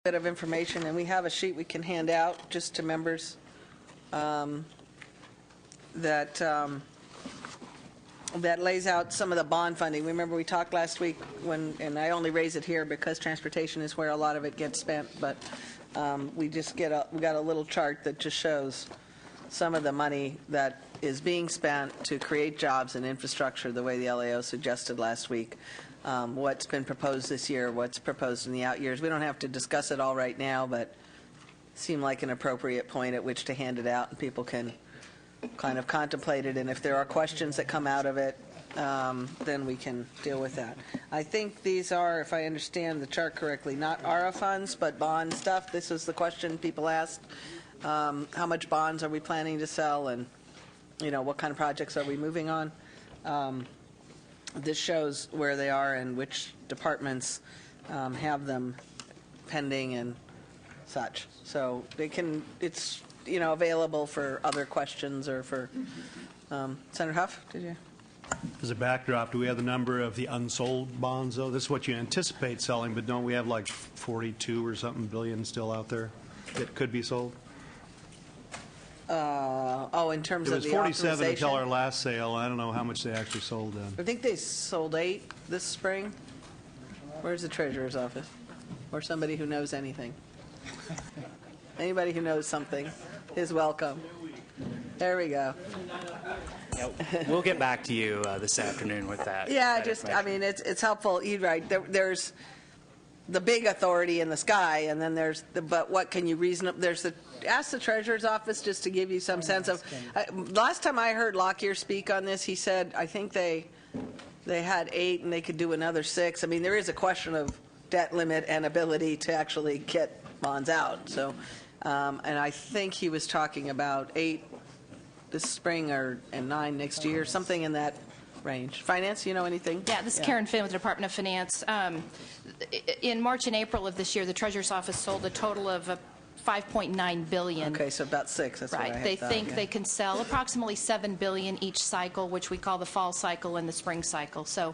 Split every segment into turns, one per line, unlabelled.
bit of information, and we have a sheet we can hand out just to members that lays out some of the bond funding. Remember, we talked last week and I only raise it here because transportation is where a lot of it gets spent, but we got a little chart that just shows some of the money that is being spent to create jobs and infrastructure the way the LAO suggested last week. What's been proposed this year, what's proposed in the out years. We don't have to discuss it all right now, but it seemed like an appropriate point at which to hand it out, and people can kind of contemplate it, and if there are questions that come out of it, then we can deal with that. I think these are, if I understand the chart correctly, not ARA funds, but bond stuff. This is the question people asked. How much bonds are we planning to sell, and what kind of projects are we moving on? This shows where they are and which departments have them pending and such. So it's available for other questions or for Senator Huff. Did you?
As a backdrop, do we have the number of the unsold bonds, though? This is what you anticipate selling, but don't we have like 42 or something billion still out there that could be sold?
In terms of the authorization?
It was 47 until our last sale. I don't know how much they actually sold then.
I think they sold 8 this spring. Where's the treasurer's office? Or somebody who knows anything? Anybody who knows something is welcome. There we go.
We'll get back to you this afternoon with that.
Yeah, it's helpful. You're right. There's the big authority in the sky, and then there's but what can you reason? Ask the treasurer's office just to give you some sense of. Last time I heard Lockyer speak on this, he said I think they had 8 and they could do another 6. I mean, there is a question of debt limit and ability to actually get bonds out. So, and I think he was talking about 8 this spring and 9 next year, something in that range. Finance, you know anything?
Yeah, this is Karen Finn with the Department of Finance. In March and April of this year, the Treasurer's Office sold a total of $5.9 billion.
Okay, so about 6. That's
right.
What I
They
thought,
think
yeah.
they can sell approximately $7 billion each cycle, which we call the fall cycle and the spring cycle. So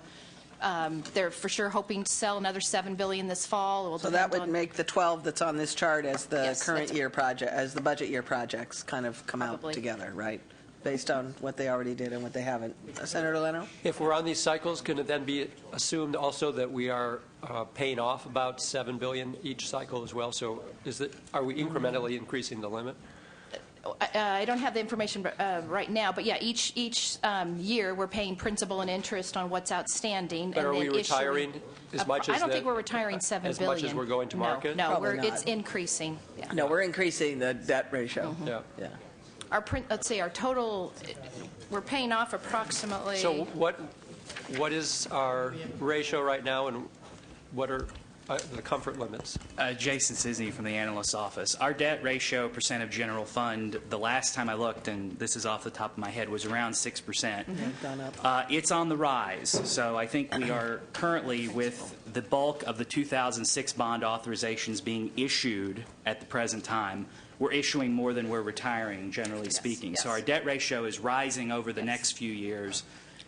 they're for sure hoping to sell another $7 billion this fall.
So that would make the 12 that's on this chart as the
Yes,
current year project, as the budget year projects kind of come
Probably.
out together, right? Based on what they already did and what they haven't. Senator Leno?
If we're on these cycles, can it then be assumed also that we are paying off about $7 billion each cycle as well? So are we incrementally increasing the limit?
I don't have the information right now, but yeah, each year we're paying principal and interest on what's outstanding.
But
and
are we
then
retiring as much as
I don't think we're retiring $7 billion.
As much as we're going to market?
No,
Probably not.
it's increasing. Yeah.
No, we're increasing the debt ratio.
Yeah.
Yeah.
Let's say our total, we're paying off approximately.
So what is our ratio right now, and what are the comfort limits?
Jason Sisney from the analyst's office. Our debt ratio percent of general fund, the last time I looked, and this is off the top of my head, was around 6%.
Gone up.
It's on the rise. So I think we are currently, with the bulk of the 2006 bond authorizations being issued at the present time, we're issuing more than we're retiring, generally speaking.
Yes.
So our debt ratio is rising over the next few years.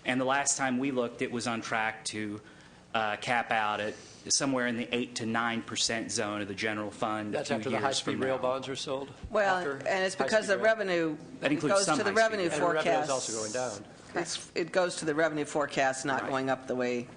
And the last time we looked, it was on track to cap out at somewhere in the 8 to 9% zone of the general fund.
That's after the high-speed rail bonds are sold?
Well, and it's because the revenue
That includes
goes
some
to the
high-speed
revenue
rail.
And the revenue
forecast.
is also going down.
It goes to the revenue forecast, not
Right.
going up the way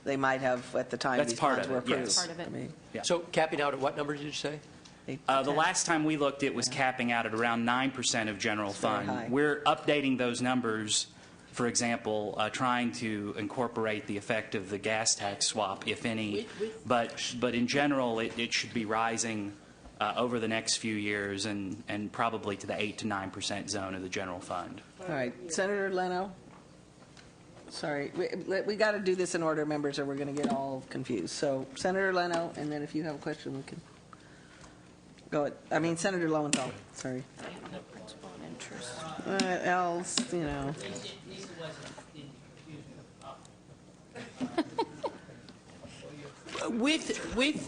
they might have at the time
That's
these
part
bonds
of
were
it,
approved.
yes.
Part of it.
I mean,
Yeah.
So capping out at what number did you say?
8 to
The
10.
last time we looked, it was capping out at around 9% of general
very high.
fund. We're updating those numbers, for example, trying to incorporate the effect of the gas tax swap, if any. But in general, it should be rising over the next few years and probably to the 8 to 9% zone of the general fund.
All right, Senator Leno. Sorry, we got to do this in order, members, or we're going to get all confused. So, Senator Leno, and then if you have a question, we can go ahead. I mean, Senator Lowenthal. Sorry.
Principal and interest.
Else, you know.
With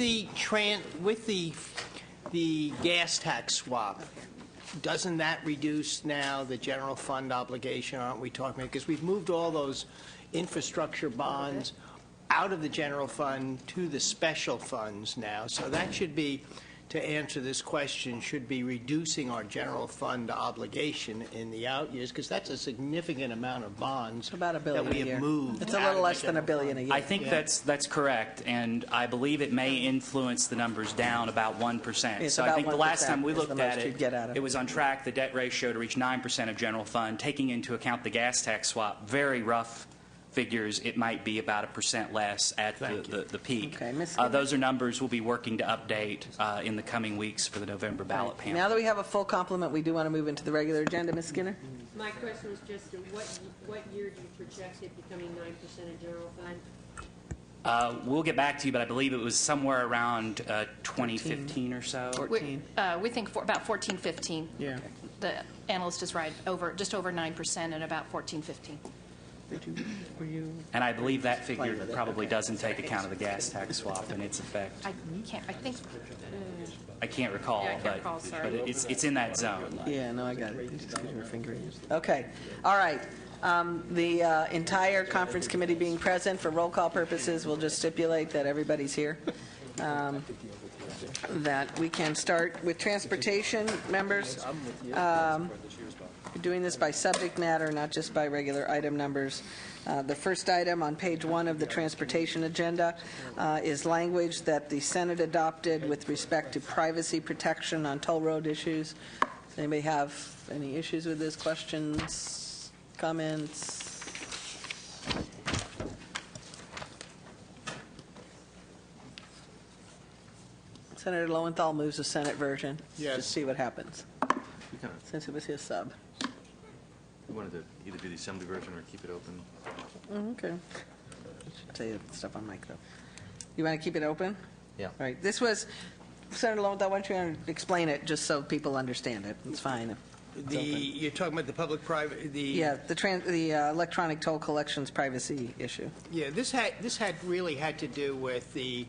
the gas tax swap, doesn't that reduce now the general fund obligation? Aren't we talking about, because we've moved all those infrastructure bonds out of the general fund to the special funds now. So that should be, to answer this question, should be reducing our general fund obligation in the out years, because that's a significant amount of bonds
About $1 billion
that we
a year.
have moved.
It's a
out
little
of
less
the
than $1
general
billion a
fund.
year.
I think that's correct, and I believe it may influence the numbers down about 1%.
It's
So I
about
think the last
1%
time we
is the
looked
most
at
you'd get out of
it,
it.
it was on track, the debt ratio to reach 9% of general fund, taking into account the gas tax swap. Very rough figures, it might be about 1% less at the peak.
Okay, Ms. Skinner?
Those are numbers we'll be working to update in the coming weeks for the November ballot panel.
Now that we have a full complement, we do want to move into the regular agenda. Ms. Skinner?
My question was just, what year do you project it becoming 9% of general fund?
We'll get back to you, but I believe it was somewhere around 2015 or so.
14.
We think about 14, 15.
Yeah.
The analyst is right, just over 9% and about 14, 15.
Were you?
And I believe that figure
with it.
probably doesn't take account of the gas tax swap and its effect.
I think,
I can't recall,
Yeah, I can't
but,
recall, sorry.
but it's in that zone.
Yeah, no, I got it. Just because you were fingering it. Okay. All right. The entire conference committee being present for roll call purposes, we'll just stipulate that everybody's here. That we can start with transportation members. We're doing this by subject matter, not just by regular item numbers. The first item on page 1 of the transportation agenda is language that the Senate adopted with respect to privacy protection on toll road issues. Does anybody have any issues with this? Questions, comments? Senator Lowenthal moves the Senate version.
Yes.
Just see what happens,
We kind of
since it was his sub.
we wanted to either do the assembly version or keep it open.
Okay. I should say stuff on mic, though. You want to keep it open?
Yeah.
All right. This was, Senator Lowenthal, why don't you explain it, just so people understand it? It's fine if it's open.
You're talking about the public-private,
Yeah, the electronic toll collections privacy issue.
Yeah, this had really had to do with the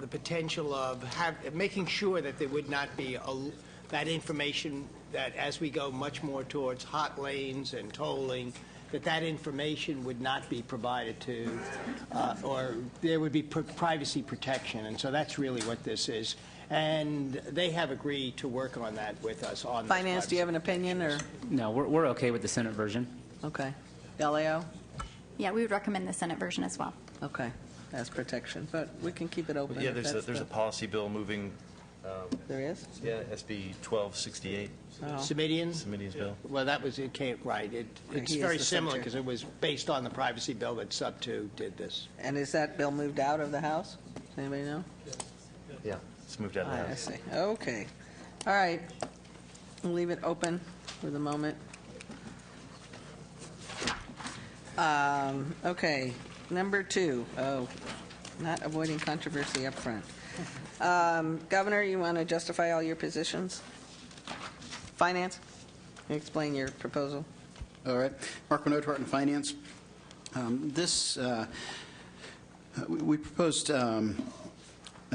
potential of making sure that there would not be that information that as we go much more towards hot lanes and tolling, that information would not be provided to, or there would be privacy protection, and so that's really what this is. And they have agreed to work on that with us on this
Finance, do you have an opinion, or?
No, we're okay with the Senate version.
Okay. LAO?
Yeah, we would recommend the Senate version as well.
Okay, as protection, but we can keep it open.
Yeah,
if
there's
that's
a
the-
policy bill moving,
There is?
yeah, SB 1268,
Semidians?
Semidi's bill.
Well, it came, right. It's
He is
very
the
similar
center.
because it was based on the privacy bill that Sub 2 did this.
And is that bill moved out of the House? Does anybody know?
Yeah, it's moved out of the
I
House.
see. Okay. All right. We'll leave it open for the moment. Okay. Number 2. Oh, not avoiding controversy up front. Governor, you want to justify all your positions? Finance? Can you explain your proposal?
All right. Mark Minot, in Finance. We proposed a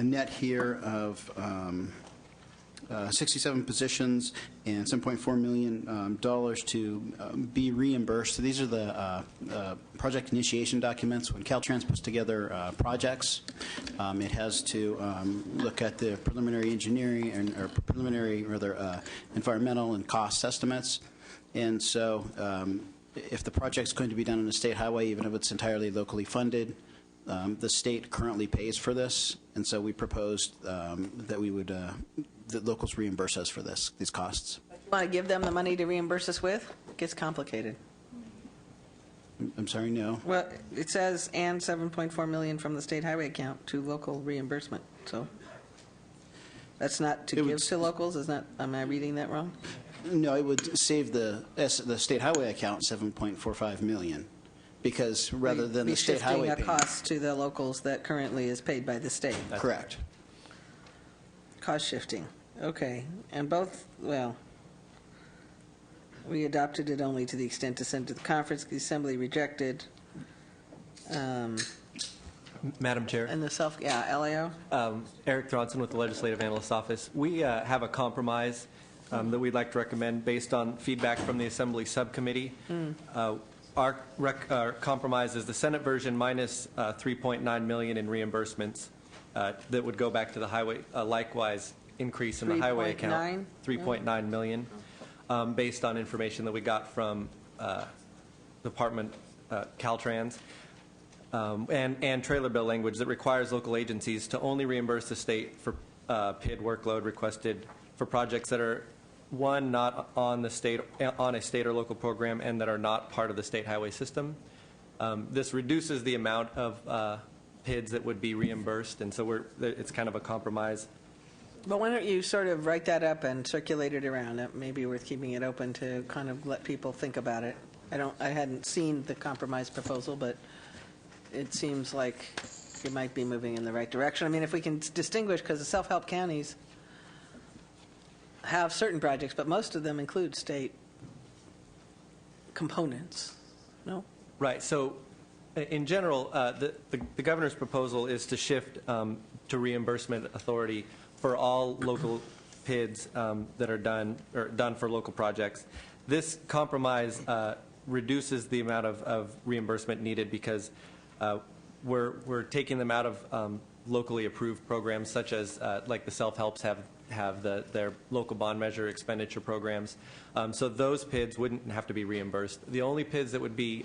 net here of 67 positions and $7.4 million to be reimbursed. So these are the project initiation documents. When Caltrans puts together projects, it has to look at the preliminary engineering or preliminary, rather, environmental and cost estimates. And so if the project's going to be done on a state highway, even if it's entirely locally funded, the state currently pays for this, and so we proposed that we would that locals reimburse us for these costs.
Want to give them the money to reimburse us with? It gets complicated.
I'm sorry, no.
Well, it says, and $7.4 million from the state highway account to local reimbursement, so that's not to
It
give
would-
to locals, is that, am I reading that wrong?
No, it would save the state highway account $7.45 million, because rather than the state highway
Be shifting a
payment.
cost to the locals that currently is paid by the state.
Correct.
Cost shifting, okay. And both, well, we adopted it only to the extent to send to the conference, the assembly rejected.
Madam Chair,
And the LAO?
Eric Thronson with the Legislative Analyst's Office. We have a compromise that we'd like to recommend based on feedback from the Assembly Subcommittee. our compromise is the Senate version minus $3.9 million in reimbursements that would go back to the highway. Likewise, increase in the highway account, 3.9 million, based on information that we got from Department Caltrans, and trailer bill language that requires local agencies to only reimburse the state for PID workload requested for projects that are, one, not on a state or local program and that are not part of the state highway system. This reduces the amount of PIDs that would be reimbursed, and so it's kind of a compromise.
But why don't you sort of write that up and circulate it around? It may be worth keeping it open to kind of let people think about it. I hadn't seen the compromise proposal, but it seems like it might be moving in the right direction. I mean, if we can distinguish, because the self-help counties have certain projects, but most of them include state components. No?
Right. So, in general, the governor's proposal is to shift to reimbursement authority for all local PIDs that are done for local projects. This compromise reduces the amount of reimbursement needed because we're taking them out of locally approved programs, such as like the self-helps have their local bond measure expenditure programs. So those PIDs wouldn't have to be reimbursed. The only PIDs that would be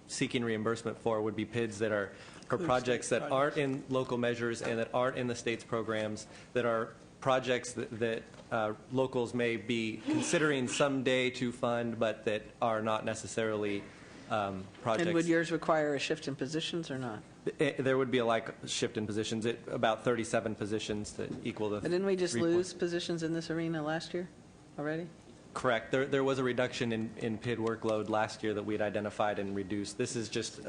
seeking reimbursement for would be PIDs that are for projects that aren't in local measures and that aren't in the state's programs, that are projects that locals may be considering someday to fund, but that are not necessarily projects.
And would yours require a shift in positions or not?
There would be a like shift in positions, about 37 positions to equal the.
But didn't we just lose positions in this arena last year already?
Correct. There was a reduction in PID workload last year that we had identified and reduced. This is just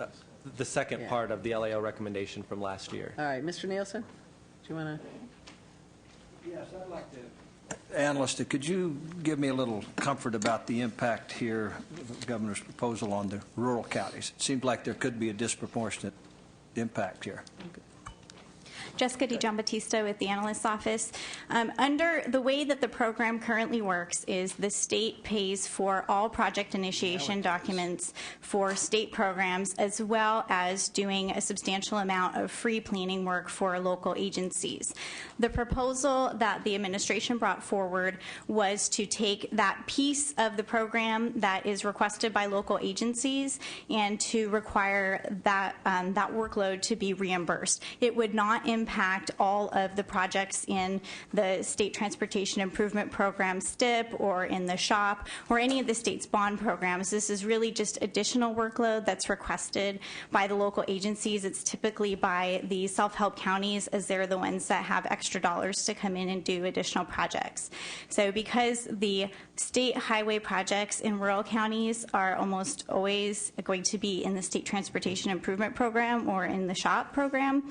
the second part of the LAO recommendation from last year.
All right, Mr. Nielsen, do you want to?
Yes, I'd like to. Analyst, could you give me a little comfort about the impact here of the governor's proposal on the rural counties? It seems like there could be a disproportionate impact here.
Jessica DiGiambattista with the Analyst's Office. Under the way that the program currently works is the state pays for all project initiation documents for state programs, as well as doing a substantial amount of free planning work for local agencies. The proposal that the administration brought forward was to take that piece of the program that is requested by local agencies and to require that that workload to be reimbursed. It would not impact all of the projects in the State Transportation Improvement Program, STIP, or in the SHOP, or any of the state's bond programs. This is really just additional workload that's requested by the local agencies. It's typically by the self-help counties, as they're the ones that have extra dollars to come in and do additional projects. So because the state highway projects in rural counties are almost always going to be in the State Transportation Improvement Program or in the SHOP program,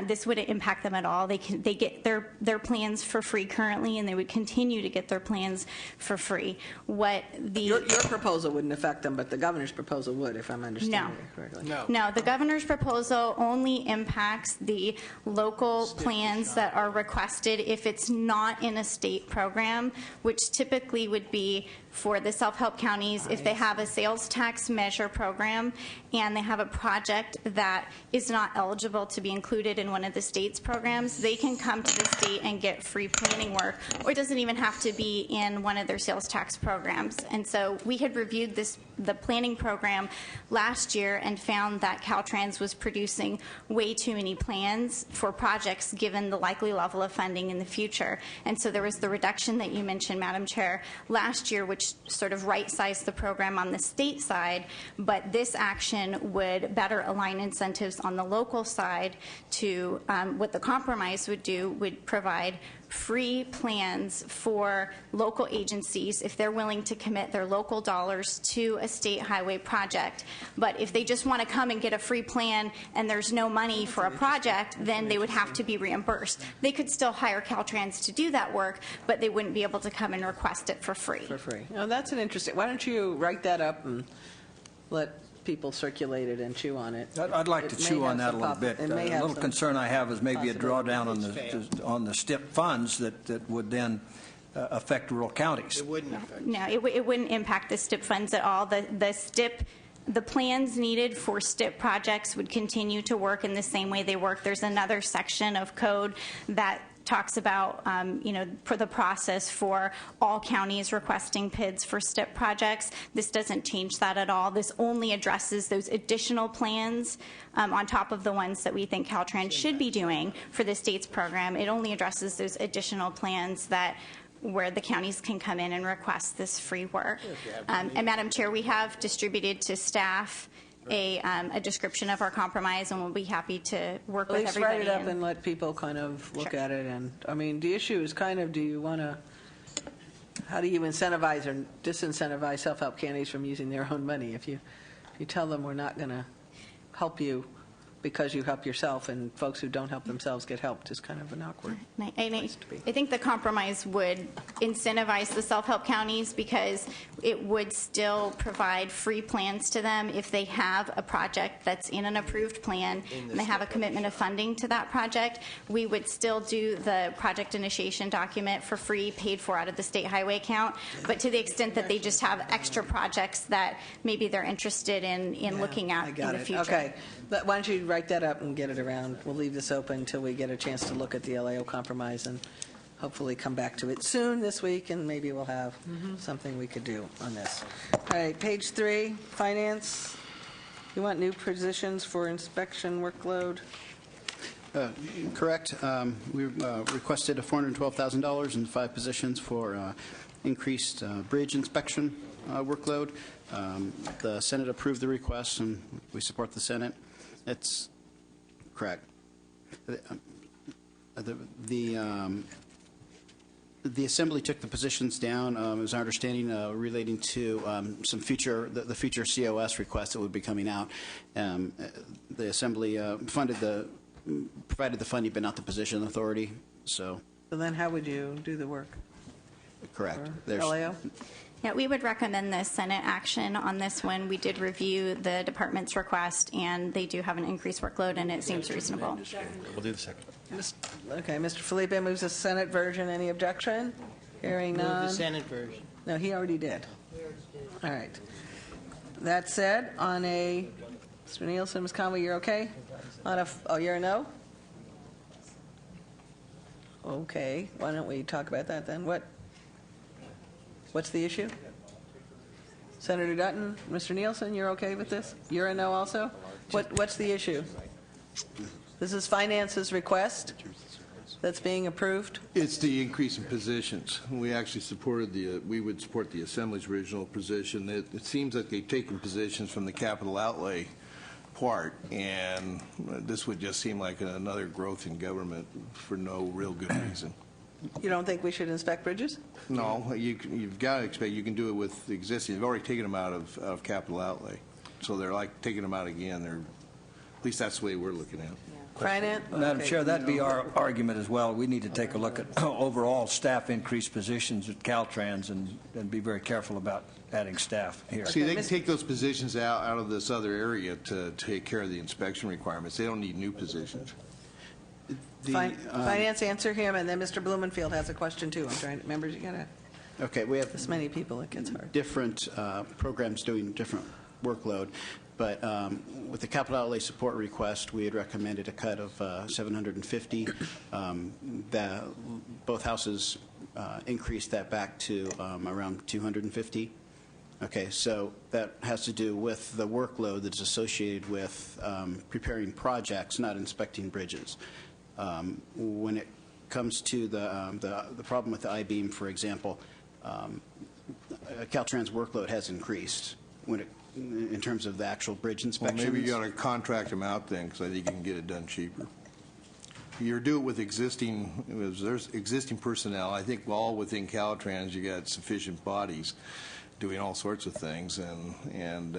this wouldn't impact them at all. They get their plans for free currently, and they would continue to get their plans for free. Your
proposal wouldn't affect them, but the governor's proposal would, if I'm understanding it correctly.
No, the governor's proposal only impacts the local plans that are requested if it's not in a state program, which typically would be for the self-help counties if they have a sales tax measure program and they have a project that is not eligible to be included in one of the state's programs. They can come to the state and get free planning work, or it doesn't even have to be in one of their sales tax programs. And so we had reviewed the planning program last year and found that Caltrans was producing way too many plans for projects given the likely level of funding in the future. And so there was the reduction that you mentioned, Madam Chair, last year, which sort of right-sized the program on the state side, but this action would better align incentives on the local side to what the compromise would do, would provide free plans for local agencies if they're willing to commit their local dollars to a state highway project. But if they just want to come and get a free plan and there's no money for a project, then they would have to be reimbursed. They could still hire Caltrans to do that work, but they wouldn't be able to come and request it for free.
For free. Oh, that's an interesting. Why don't you write that up and let people circulate it and chew on it?
I'd like to chew on that a little bit. A little concern I have is maybe a drawdown on the STIP funds that would then affect rural counties.
It wouldn't affect.
No, it wouldn't impact the STIP funds at all. The STIP The plans needed for STIP projects would continue to work in the same way they work. There's another section of code that talks about, for the process for all counties requesting PIDs for STIP projects. This doesn't change that at all. This only addresses those additional plans on top of the ones that we think Caltrans should be doing for the state's program. It only addresses those additional plans where the counties can come in and request this free work. And Madam Chair, we have distributed to staff a description of our compromise, and we'll be happy to work with
At least
everybody.
write it up and let people kind of look at it. And I mean, the issue is kind of, how do you incentivize or disincentivize self-help counties from using their own money? If you tell them we're not going to help you because you help yourself, and folks who don't help themselves get helped, is kind of an awkward place to be.
I think the compromise would incentivize the self-help counties because it would still provide free plans to them if they have a project that's in an approved plan and they have a commitment of funding to that project. We would still do the project initiation document for free, paid for out of the state highway account. But to the extent that they just have extra projects that maybe they're interested in looking at in the future.
Okay. But why don't you write that up and get it around? We'll leave this open until we get a chance to look at the LAO compromise and hopefully come back to it soon this week, and maybe we'll have something we could do on this. All right, page 3, finance. You want new positions for inspection workload?
Correct. We requested $412,000 in 5 positions for increased bridge inspection workload. The Senate approved the request, and we support the Senate. It's correct. The Assembly took the positions down, as our understanding, relating to some future, the future COS requests that would be coming out. The Assembly provided the funding, but not the position authority. So
then how would you do the work?
Correct.
LAO?
Yeah, we would recommend the Senate action on this one. We did review the department's request, and they do have an increased workload, and it seems reasonable.
We'll do the second.
Okay, Mr. Felipe moves the Senate version. Any objection? Hearing
Move
none.
the Senate version.
No, he already did. All right. That said, on a, Mr. Nielsen, Ms. Conway, you're okay? You're a no? Okay, why don't we talk about that then? What's the issue? Senator Dutton, Mr. Nielsen, you're okay with this? You're a no also? What's the issue? This is Finance's request that's being approved?
It's the increase in positions. We actually we would support the Assembly's original position. It seems like they've taken positions from the capital outlay part, and this would just seem like another growth in government for no real good reason.
You don't think we should inspect bridges?
No, you've got to expect you can do it with existing. You've already taken them out of capital outlay, so they're like taking them out again. At least that's the way we're looking at it.
Finance?
Madam
Okay.
Chair, that'd be our argument as well. We need to take a look at overall staff increased positions at Caltrans and be very careful about adding staff here.
See, they can take those positions out of this other area to take care of the inspection requirements. They don't need new positions.
Finance, answer him, and then Mr. Blumenfield has a question too. I'm trying to, members, you got to,
Okay, we have
this many people, it gets hard.
different programs doing different workload, but with the capital outlay support request, we had recommended a cut of $750. Both houses increased that back to around $250. Okay, so that has to do with the workload that's associated with preparing projects, not inspecting bridges. When it comes to the problem with the I-beam, for example, Caltrans' workload has increased in terms of the actual bridge
Well,
inspections.
maybe you ought to contract them out then, because I think you can get it done cheaper. You do it with there's existing personnel. I think all within Caltrans, you got sufficient bodies doing all sorts of things, and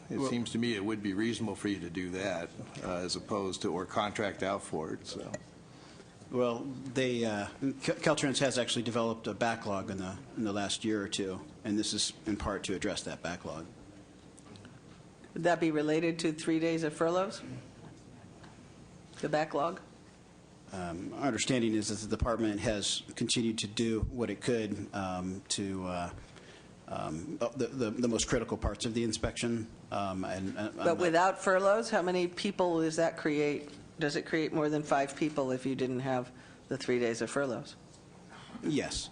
it seems to me it would be reasonable for you to do that as opposed to or contract out for it. So.
Well, Caltrans has actually developed a backlog in the last year or two, and this is in part to address that backlog.
Would that be related to 3 days of furloughs? The backlog?
Our understanding is that the department has continued to do what it could to the most critical parts of the inspection.
But without furloughs, how many people does that create? Does it create more than 5 people if you didn't have the 3 days of furloughs?
Yes.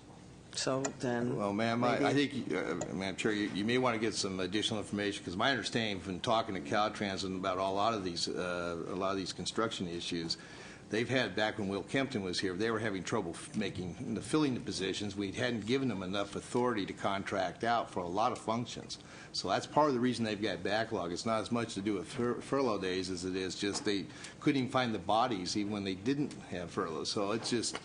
So then,
Well, ma'am, I think, Madam Chair, you may want to get some additional information, because my understanding from talking to Caltrans about a lot of these construction issues, they've had, back when Will Kempton was here, they were having trouble filling the positions. We hadn't given them enough authority to contract out for a lot of functions. So that's part of the reason they've got backlog. It's not as much to do with furlough days as it is just they couldn't even find the bodies even when they didn't have furloughs. So it's just,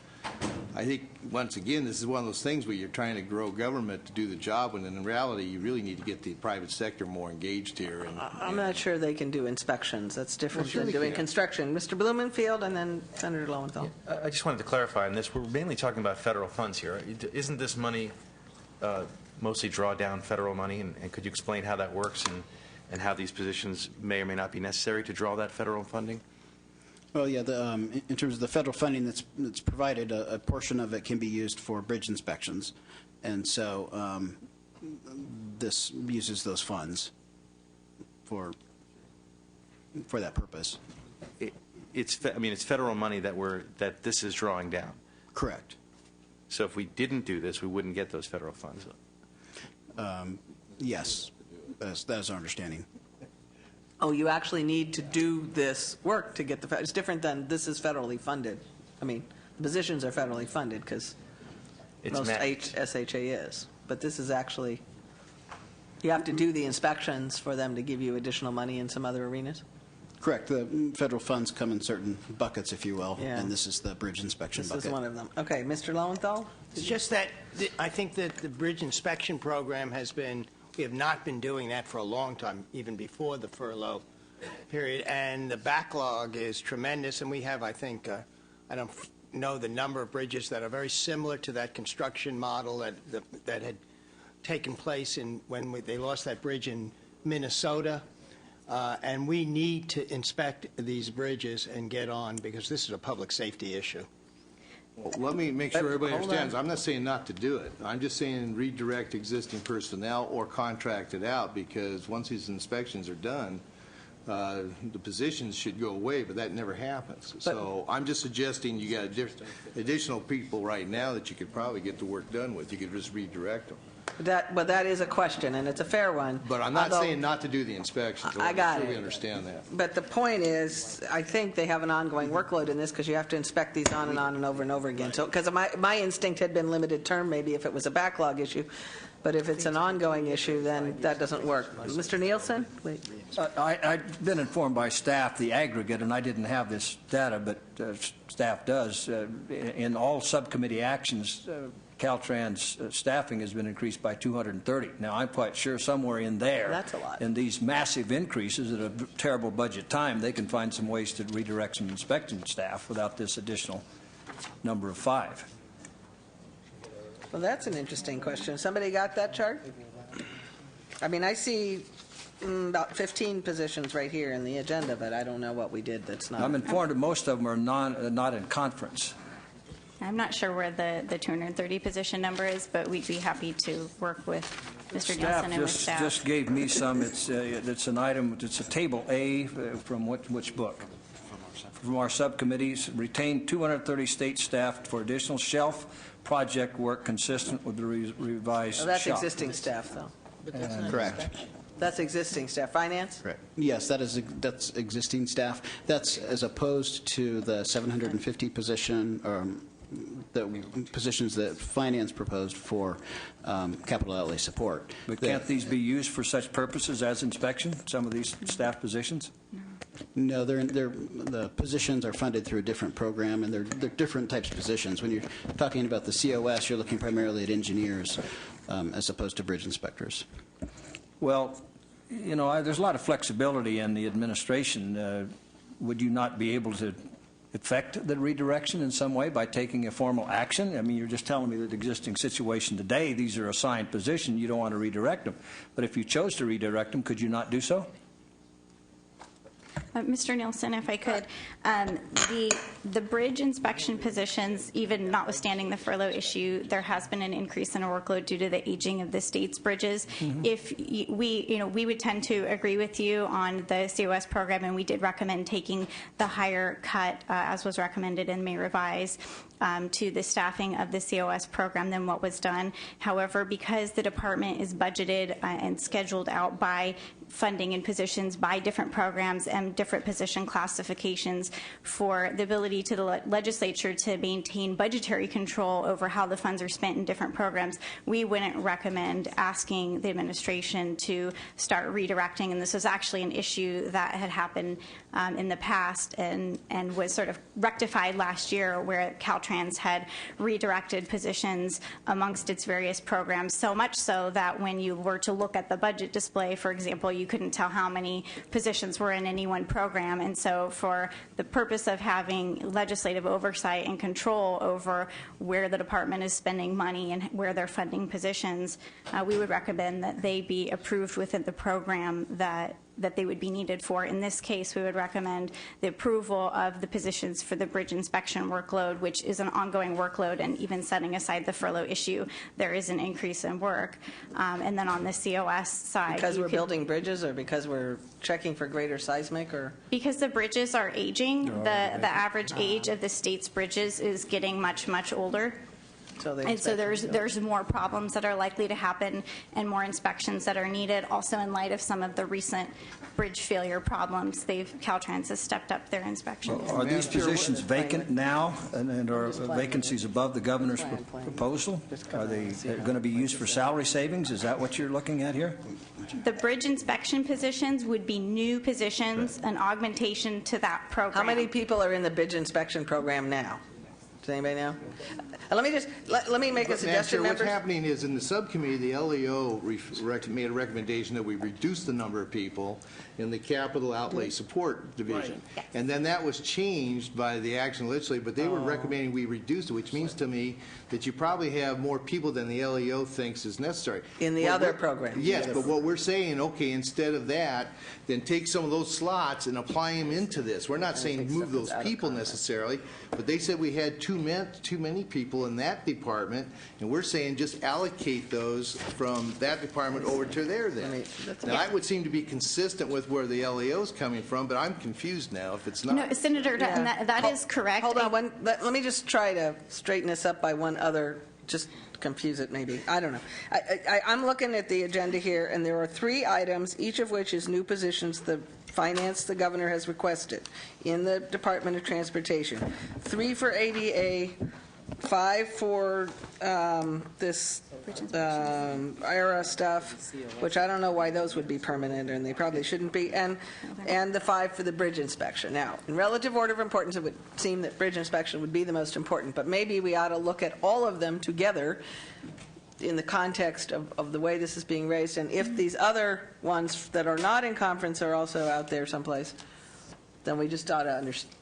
I think, once again, this is one of those things where you're trying to grow government to do the job, when in reality you really need to get the private sector more engaged here. And
I'm not sure they can do inspections. That's different
Well, sure
than
they
doing
can.
construction. Mr. Blumenfield and then Senator Lowenthal.
I just wanted to clarify on this. We're mainly talking about federal funds here. Isn't this money mostly drawdown federal money? And could you explain how that works and how these positions may or may not be necessary to draw that federal funding?
Well, yeah, in terms of the federal funding that's provided, a portion of it can be used for bridge inspections. And so this uses those funds for that purpose.
It's federal money that this is drawing down.
Correct.
So if we didn't do this, we wouldn't get those federal funds.
Yes, that is our understanding.
Oh, you actually need to do this work to get the, it's different than this is federally funded. I mean, the positions are federally funded because
It's
most SHA is. But this is actually, you have to do the inspections for them to give you additional money in some other arenas?
Correct. The federal funds come in certain buckets, if you will,
Yeah.
and this is the bridge inspection bucket.
This is one of them. Okay, Mr. Lowenthal?
It's just that I think that the bridge inspection program we have not been doing that for a long time, even before the furlough period, and the backlog is tremendous, and we have, I think, I don't know the number of bridges that are very similar to that construction model that had taken place when they lost that bridge in Minnesota. And we need to inspect these bridges and get on, because this is a public safety issue.
Well, let me make sure everybody
Hold
understands.
on.
I'm not saying not to do it. I'm just saying redirect existing personnel or contract it out, because once these inspections are done, the positions should go away, but that never happens. So I'm just suggesting you got additional people right now that you could probably get the work done with. You could just redirect them.
But that is a question, and it's a fair one.
But I'm not
Although-
saying not to do the inspections.
I got
I'm sure
it.
we understand that.
But the point is, I think they have an ongoing workload in this because you have to inspect these on and over again. So, because my instinct had been limited term, maybe if it was a backlog issue, but if it's an ongoing issue, then that doesn't work. Mr. Nielsen? Wait.
I've been informed by staff, the aggregate, and I didn't have this data, but staff does. In all subcommittee actions, Caltrans staffing has been increased by 230. Now, I'm quite sure somewhere in there,
That's a lot.
in these massive increases at a terrible budget time, they can find some ways to redirect some inspection staff without this additional number of 5.
Well, that's an interesting question. Somebody got that chart? I mean, I see about 15 positions right here in the agenda, but I don't know what we did that's not.
I'm informed that most of them are not in conference.
I'm not sure where the 230 position number is, but we'd be happy to work with Mr. Nielsen and with staff.
Just gave me some. It's an item. It's a table A from which book? From our subcommittees, retained 230 state staff for additional shelf project work consistent with the revised
Oh, that's
shop.
existing staff, though.
Correct.
That's existing staff. Finance?
Correct. Yes, that's existing staff. That's as opposed to the 750 position, the positions that finance proposed for capital outlay support.
But can't these be used for such purposes as inspection, some of these staff positions?
No, the positions are funded through a different program, and they're different types of positions. When you're talking about the COS, you're looking primarily at engineers as opposed to bridge inspectors.
Well, you know, there's a lot of flexibility in the administration. Would you not be able to affect the redirection in some way by taking a formal action? I mean, you're just telling me that the existing situation today, these are assigned positions, you don't want to redirect them. But if you chose to redirect them, could you not do so?
Mr. Nielsen, if I could, the bridge inspection positions, even notwithstanding the furlough issue, there has been an increase in our workload due to the aging of the state's bridges. If we would tend to agree with you on the COS program, and we did recommend taking the higher cut, as was recommended in May Revise, to the staffing of the COS program than what was done. However, because the department is budgeted and scheduled out by funding and positions by different programs and different position classifications, for the ability to the legislature to maintain budgetary control over how the funds are spent in different programs, we wouldn't recommend asking the administration to start redirecting. And this was actually an issue that had happened in the past and was sort of rectified last year, where Caltrans had redirected positions amongst its various programs, so much so that when you were to look at the budget display, for example, you couldn't tell how many positions were in any one program. And so for the purpose of having legislative oversight and control over where the department is spending money and where they're funding positions, we would recommend that they be approved within the program that they would be needed for. In this case, we would recommend the approval of the positions for the bridge inspection workload, which is an ongoing workload, and even setting aside the furlough issue, there is an increase in work. And then on the COS side,
Because we're building bridges, or because we're checking for greater seismic, or?
because the bridges are aging, the average age of the state's bridges is getting much, much older. And so there's more problems that are likely to happen and more inspections that are needed. Also, in light of some of the recent bridge failure problems, Caltrans has stepped up their inspections.
Are these positions vacant now, and are vacancies above the governor's proposal? Are they going to be used for salary savings? Is that what you're looking at here?
The bridge inspection positions would be new positions, an augmentation to that program.
How many people are in the bridge inspection program now? Does anybody know? Let me make a suggestion,
What's
members.
happening is in the subcommittee, the LEO made a recommendation that we reduce the number of people in the capital outlay support division.
Right.
And then that was changed by the action legislature, but they were recommending we reduce it, which means to me that you probably have more people than the LEO thinks is necessary.
In the other program.
Yes, but what we're saying, okay, instead of that, then take some of those slots and apply them into this. We're not saying move those people necessarily, but they said we had too many people in that department, and we're saying just allocate those from that department over to there then. Now, that would seem to be consistent with where the LEO is coming from, but I'm confused now if it's not.
No, Senator Dutton, that is correct.
Hold on, let me just try to straighten this up by one other, just confuse it maybe. I don't know. I'm looking at the agenda here, and there are 3 items, each of which is new positions the governor has requested in the Department of Transportation. 3 for ADA, 5 for this IRA stuff, which I don't know why those would be permanent, and they probably shouldn't be, and the 5 for the bridge inspection. Now, in relative order of importance, it would seem that bridge inspection would be the most important, but maybe we ought to look at all of them together in the context of the way this is being raised, and if these other ones that are not in conference are also out there someplace, then we just ought to understand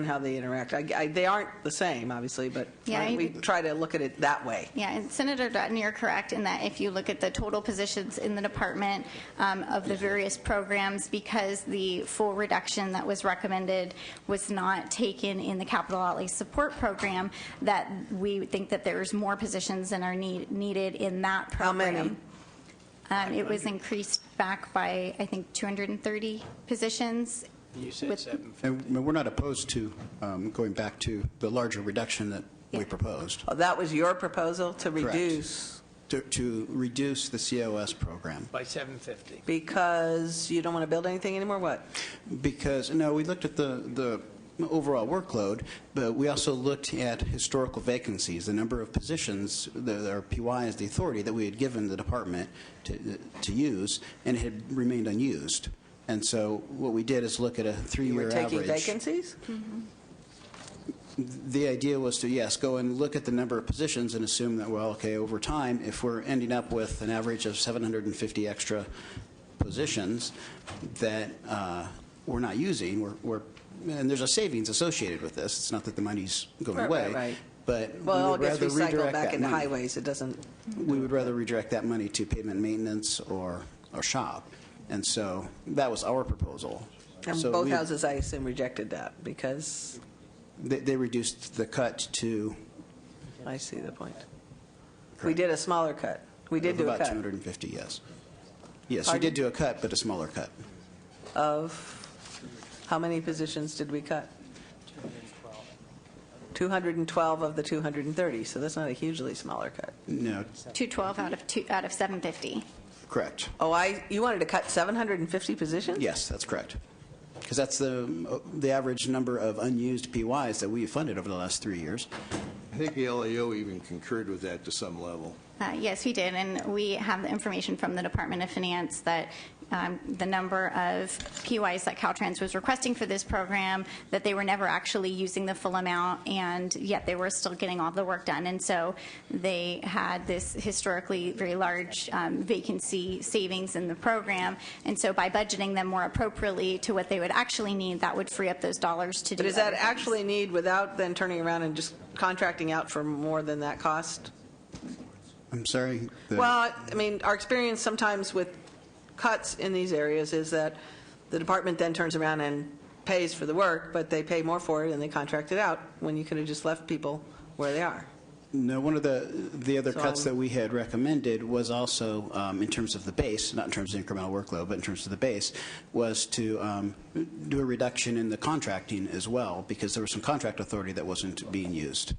how they interact. They aren't the same, obviously, but we try to look at it that way.
Yeah, and Senator Dutton, you're correct in that if you look at the total positions in the department of the various programs, because the full reduction that was recommended was not taken in the capital outlay support program, that we think that there's more positions than are needed in that program.
How many?
It was increased back by, I think, 230 positions.
You said 7.
And we're not opposed to going back to the larger reduction that we proposed.
Oh, that was your proposal, to reduce?
To reduce the COS program.
By 750.
Because you don't want to build anything anymore? What?
Because, no, we looked at the overall workload, but we also looked at historical vacancies, the number of positions, our PY is the authority that we had given the department to use, and it had remained unused. And so what we did is look at a 3-year average.
You were taking vacancies?
Mm-hmm.
The idea was to, yes, go and look at the number of positions and assume that, well, okay, over time, if we're ending up with an average of 750 extra positions that we're not using, and there's a savings associated with this. It's not that the money's going away.
Right.
But
well,
we
it
would
gets
rather
recycled
redirect
back
that
into
money.
highways. It doesn't.
We would rather redirect that money to pavement maintenance or shop. And so that was our proposal.
And
So
both
we-
houses, I assume, rejected that because
They reduced the cut to
I see the point. We did a smaller cut. We did do a
about
cut
250, yes. Yes, we
Pardon?
did do a cut, but a smaller cut.
of how many positions did we cut? 212 of the 230, so that's not a hugely smaller cut.
No,
212 out of 750.
correct.
Oh, you wanted to cut 750 positions?
Yes, that's correct. Because that's the average number of unused PYs that we've funded over the last 3 years.
I think the LAO even concurred with that to some level.
Yes, we did, and we have the information from the Department of Finance that the number of PYs that Caltrans was requesting for this program, that they were never actually using the full amount, and yet they were still getting all the work done. And so they had this historically very large vacancy savings in the program, and so by budgeting them more appropriately to what they would actually need, that would free up those dollars to do
But is that
other things.
actually need without then turning around and just contracting out for more than that cost?
I'm sorry?
Well, I mean, our experience sometimes with cuts in these areas is that the department then turns around and pays for the work, but they pay more for it and they contract it out when you could have just left people where they are.
No, one of the other
So
cuts
I'm-
that we had recommended was also, in terms of the base, not in terms of incremental workload, but in terms of the base, was to do a reduction in the contracting as well, because there was some contract authority that wasn't being used.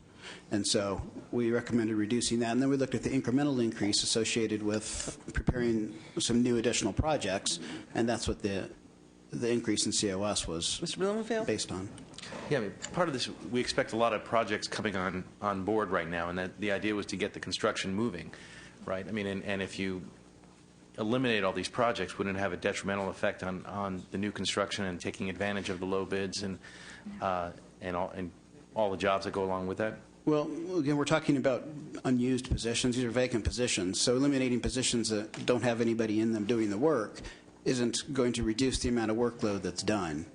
And so we recommended reducing that, and then we looked at the incremental increase associated with preparing some new additional projects, and that's what the increase in COS was
Mr. Blumenfield?
based on.
Yeah, I mean, part of this, we expect a lot of projects coming on board right now, and that the idea was to get the construction moving, right? I mean, and if you eliminate all these projects, wouldn't it have a detrimental effect on the new construction and taking advantage of the low bids and all the jobs that go along with that?
Well, again, we're talking about unused positions. These are vacant positions. So eliminating positions that don't have anybody in them doing the work isn't going to reduce the amount of workload that's done.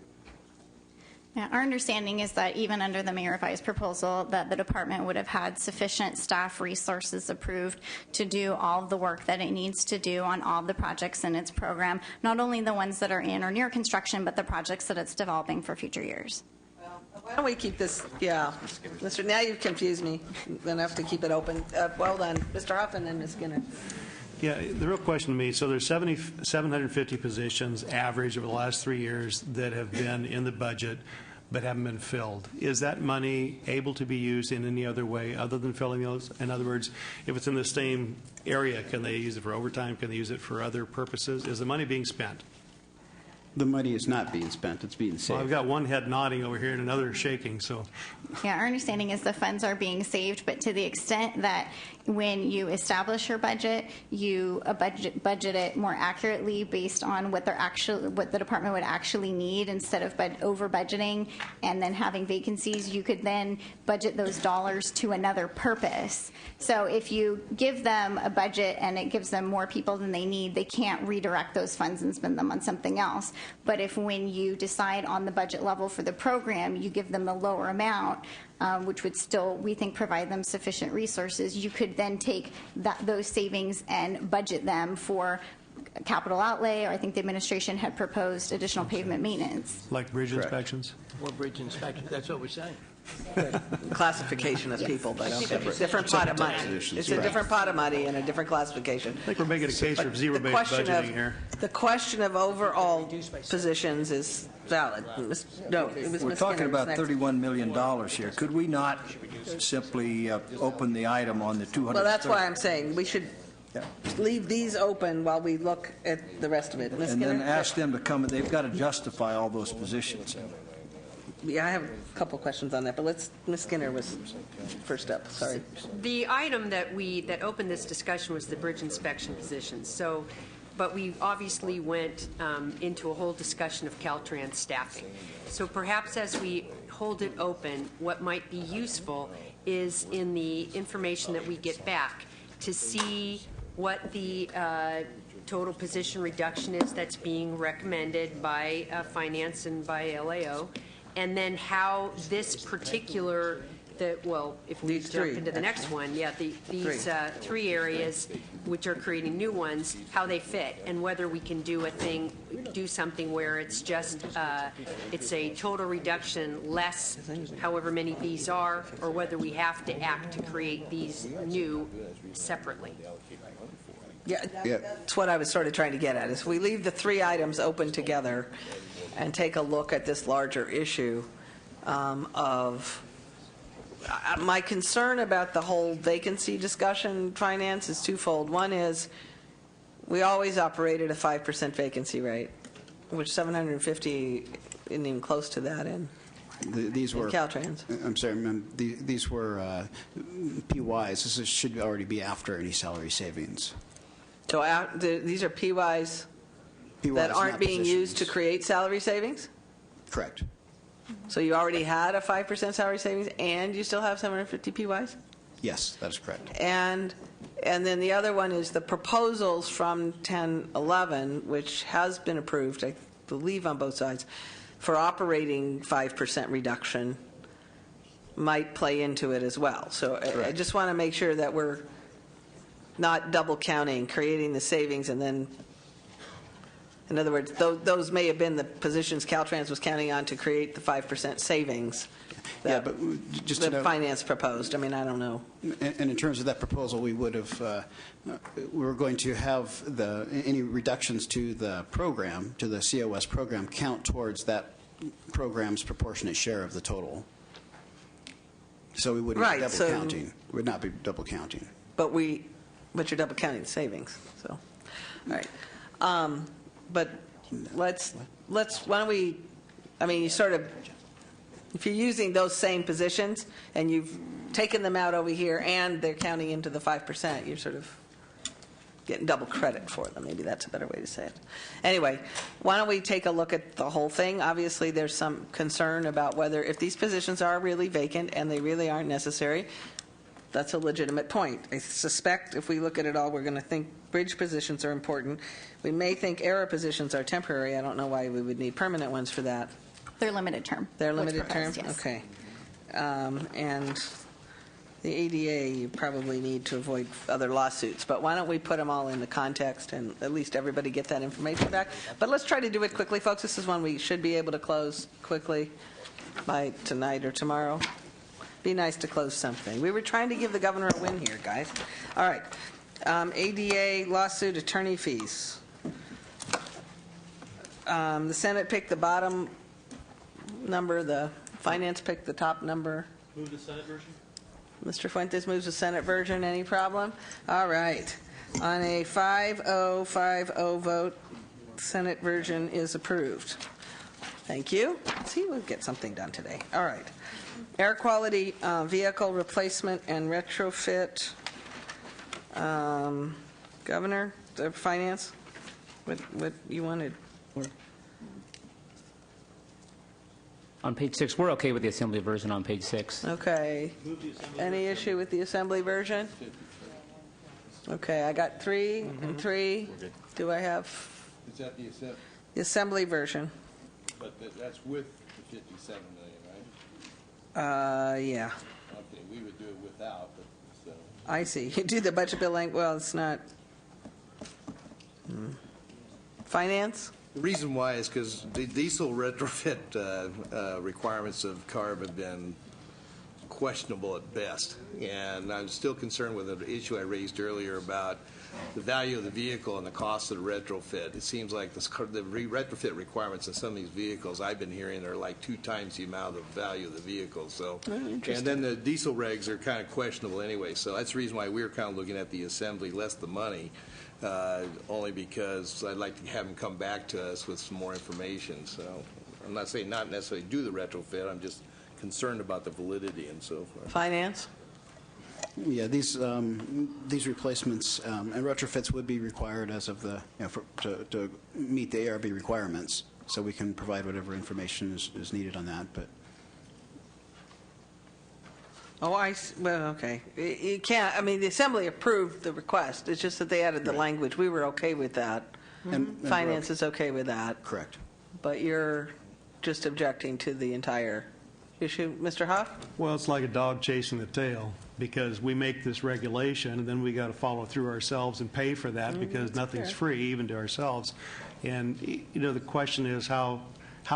Yeah, our understanding is that even under the mayor revised proposal, that the department would have had sufficient staff resources approved to do all of the work that it needs to do on all of the projects in its program, not only the ones that are in or near construction, but the projects that it's developing for future years.
Why don't we keep this, yeah. Now you've confused me enough to keep it open. Well done. Mr. Huff and then Ms. Skinner.
Yeah, the real question to me, so there's 750 positions average over the last 3 years that have been in the budget but haven't been filled. Is that money able to be used in any other way other than filling those? In other words, if it's in the same area, can they use it for overtime? Can they use it for other purposes? Is the money being spent?
The money is not being spent. It's being
Well,
saved.
I've got one head nodding over here and another shaking, so.
Yeah, our understanding is the funds are being saved, but to the extent that when you establish your budget, you budget it more accurately based on what the department would actually need instead of over budgeting and then having vacancies. You could then budget those dollars to another purpose. So if you give them a budget and it gives them more people than they need, they can't redirect those funds and spend them on something else. But if when you decide on the budget level for the program, you give them the lower amount, which would still, we think, provide them sufficient resources, you could then take those savings and budget them for capital outlay, or I think the administration had proposed additional pavement maintenance.
Like bridge inspections?
Or bridge inspection, that's what we're saying.
Classification of people, but okay. Different pot of money. It's a different pot of money and a different classification.
I think we're making a case for zero-based budgeting here.
The question of overall positions is valid. No, it was
We're
Ms.
talking
Skinner was
about
next.
$31 million here. Could we not simply open the item on the 200?
Well, that's why I'm saying we should leave these open while we look at the rest of it. Ms.
And then
Skinner?
ask them to come, and they've got to justify all those positions.
Yeah, I have a couple questions on that, but Ms. Skinner was first up, sorry.
The item that opened this discussion was the bridge inspection positions. So, but we obviously went into a whole discussion of Caltrans staffing. So perhaps as we hold it open, what might be useful is in the information that we get back to see what the total position reduction is that's being recommended by finance and by LAO, and then how this particular if we
These
jump
three,
into the next one, these
Three.
three areas, which are creating new ones, how they fit, and whether we can do something where it's just, it's a total reduction less however many these are, or whether we have to act to create these new separately.
Yeah, that's what I was sort of trying to get at, is we leave the three items open together and take a look at this larger issue of, my concern about the whole vacancy discussion, finance, is twofold. One is, we always operated a 5% vacancy rate, which 750 isn't even close to that in
These were
Caltrans.
I'm sorry, ma'am, these were PYs. This should already be after any salary savings.
So these are PYs that aren't
not
being used to
positions.
create salary savings?
Correct.
So you already had a 5% salary savings, and you still have 750 PYs?
Yes, that is correct.
And then the other one is the proposals from 1011, which has been approved, I believe, on both sides, for operating 5% reduction might play into it as well. So I just want to make sure that we're not double counting, creating the savings, and then, in other words, those may have been the positions Caltrans was counting on to create the 5% savings that
but just
the
to note,
finance proposed. I mean, I don't know.
and in terms of that proposal, we would have, we were going to have any reductions to the program, to the COS program, count towards that program's proportionate share of the total. So we wouldn't be double counting. We would not be double counting.
But you're double counting the savings, so, all right. But let's, why don't we, I mean, you sort of, if you're using those same positions and you've taken them out over here and they're counting into the 5%, you're sort of getting double credit for them. Maybe that's a better way to say it. Anyway, why don't we take a look at the whole thing? Obviously, there's some concern about whether, if these positions are really vacant and they really aren't necessary, that's a legitimate point. I suspect if we look at it all, we're going to think bridge positions are important. We may think ERA positions are temporary. I don't know why we would need permanent ones for that.
They're limited term.
They're
What's
limited term?
proposed, yes.
Okay. And the ADA, you probably need to avoid other lawsuits. But why don't we put them all in the context and at least everybody get that information back? But let's try to do it quickly, folks. This is one we should be able to close quickly by tonight or tomorrow. Be nice to close something. We were trying to give the governor a win here, guys. All right. ADA lawsuit attorney fees. The Senate picked the bottom number. The finance picked the top number.
Move the Senate version.
Mr. Fuentes moves the Senate version. Any problem? All right. On a 5-0-5-0 vote, Senate version is approved. Thank you. See, we'll get something done today. All right. Air quality vehicle replacement and retrofit. Governor, the finance, what you wanted?
On page 6, we're okay with the assembly version on page 6.
Okay. Any issue with the assembly version? Okay, I got 3 and 3. Do I have
Is that the assembly?
the assembly version?
But that's with the 57 million, right?
Yeah.
Okay, we would do it without, but so.
I see. You do the budget bill length, well, it's not. Finance?
The reason why is because the diesel retrofit requirements of CARB have been questionable at best. And I'm still concerned with the issue I raised earlier about the value of the vehicle and the cost of the retrofit. It seems like the retrofit requirements in some of these vehicles I've been hearing are like 2 times the amount of value of the vehicle. So, and then the diesel regs are kind of questionable anyway. So that's the reason why we're kind of looking at the assembly, less the money, only because I'd like to have them come back to us with some more information. So I'm not saying not necessarily do the retrofit. I'm just concerned about the validity and so forth.
Finance?
Yeah, these replacements and retrofits would be required as of the, to meet the ARB requirements, so we can provide whatever information is needed on that, but.
Oh, well, okay. You can't, I mean, the assembly approved the request. It's just that they added the language. We were okay with that.
And
Finance is okay with that.
Correct.
But you're just objecting to the entire issue. Mr. Hoff?
Well, it's like a dog chasing the tail, because we make this regulation, and then we got to follow through ourselves and pay for that, because nothing's free, even to ourselves. And, the question is how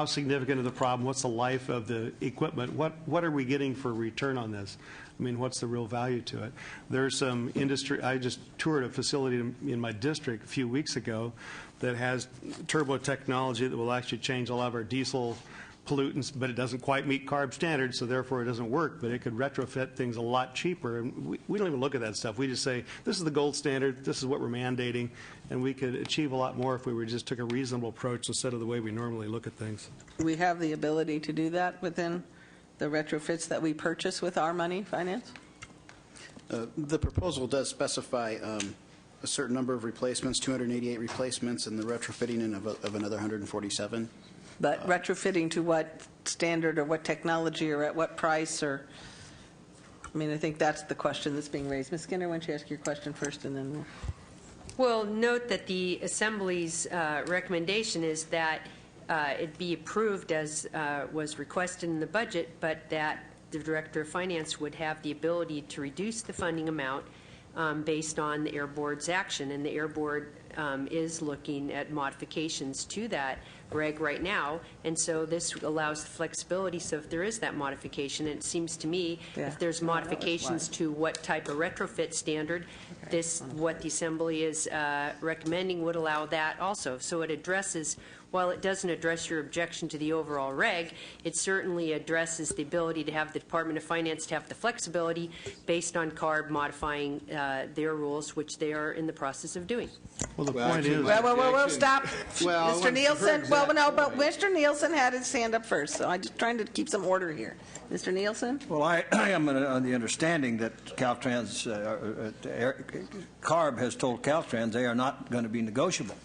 significant is the problem? What's the life of the equipment? What are we getting for return on this? I mean, what's the real value to it? There's some industry. I just toured a facility in my district a few weeks ago that has turbo technology that will actually change a lot of our diesel pollutants, but it doesn't quite meet CARB standards, so therefore it doesn't work. But it could retrofit things a lot cheaper. And we don't even look at that stuff. We just say, this is the gold standard, this is what we're mandating, and we could achieve a lot more if we just took a reasonable approach instead of the way we normally look at things.
Do we have the ability to do that within the retrofits that we purchase with our money, Finance?
The proposal does specify a certain number of replacements, 288 replacements, and the retrofitting of another 147.
But retrofitting to what standard or what technology or at what price or, I mean, I think that's the question that's being raised. Ms. Skinner, why don't you ask your question first and then
Well, note that the Assembly's recommendation is that it be approved as was requested in the budget, but that the Director of Finance would have the ability to reduce the funding amount based on the Air Board's action. And the Air Board is looking at modifications to that reg right now, and so this allows the flexibility. So if there is that modification, and it seems to me if there's modifications to what type of retrofit standard, what the Assembly is recommending would allow that also. So it addresses, while it doesn't address your objection to the overall reg, it certainly addresses the ability to have the Department of Finance to have the flexibility based on CARB modifying their rules, which they are in the process of doing.
Well, the point is...
Well, stop.
Well,
Mr. Nielsen, but Mr. Nielsen had his hand up first, so I'm just trying to keep some order here. Mr. Nielsen?
Well, I am on the understanding that Caltrans, CARB has told Caltrans they are not going to be negotiable.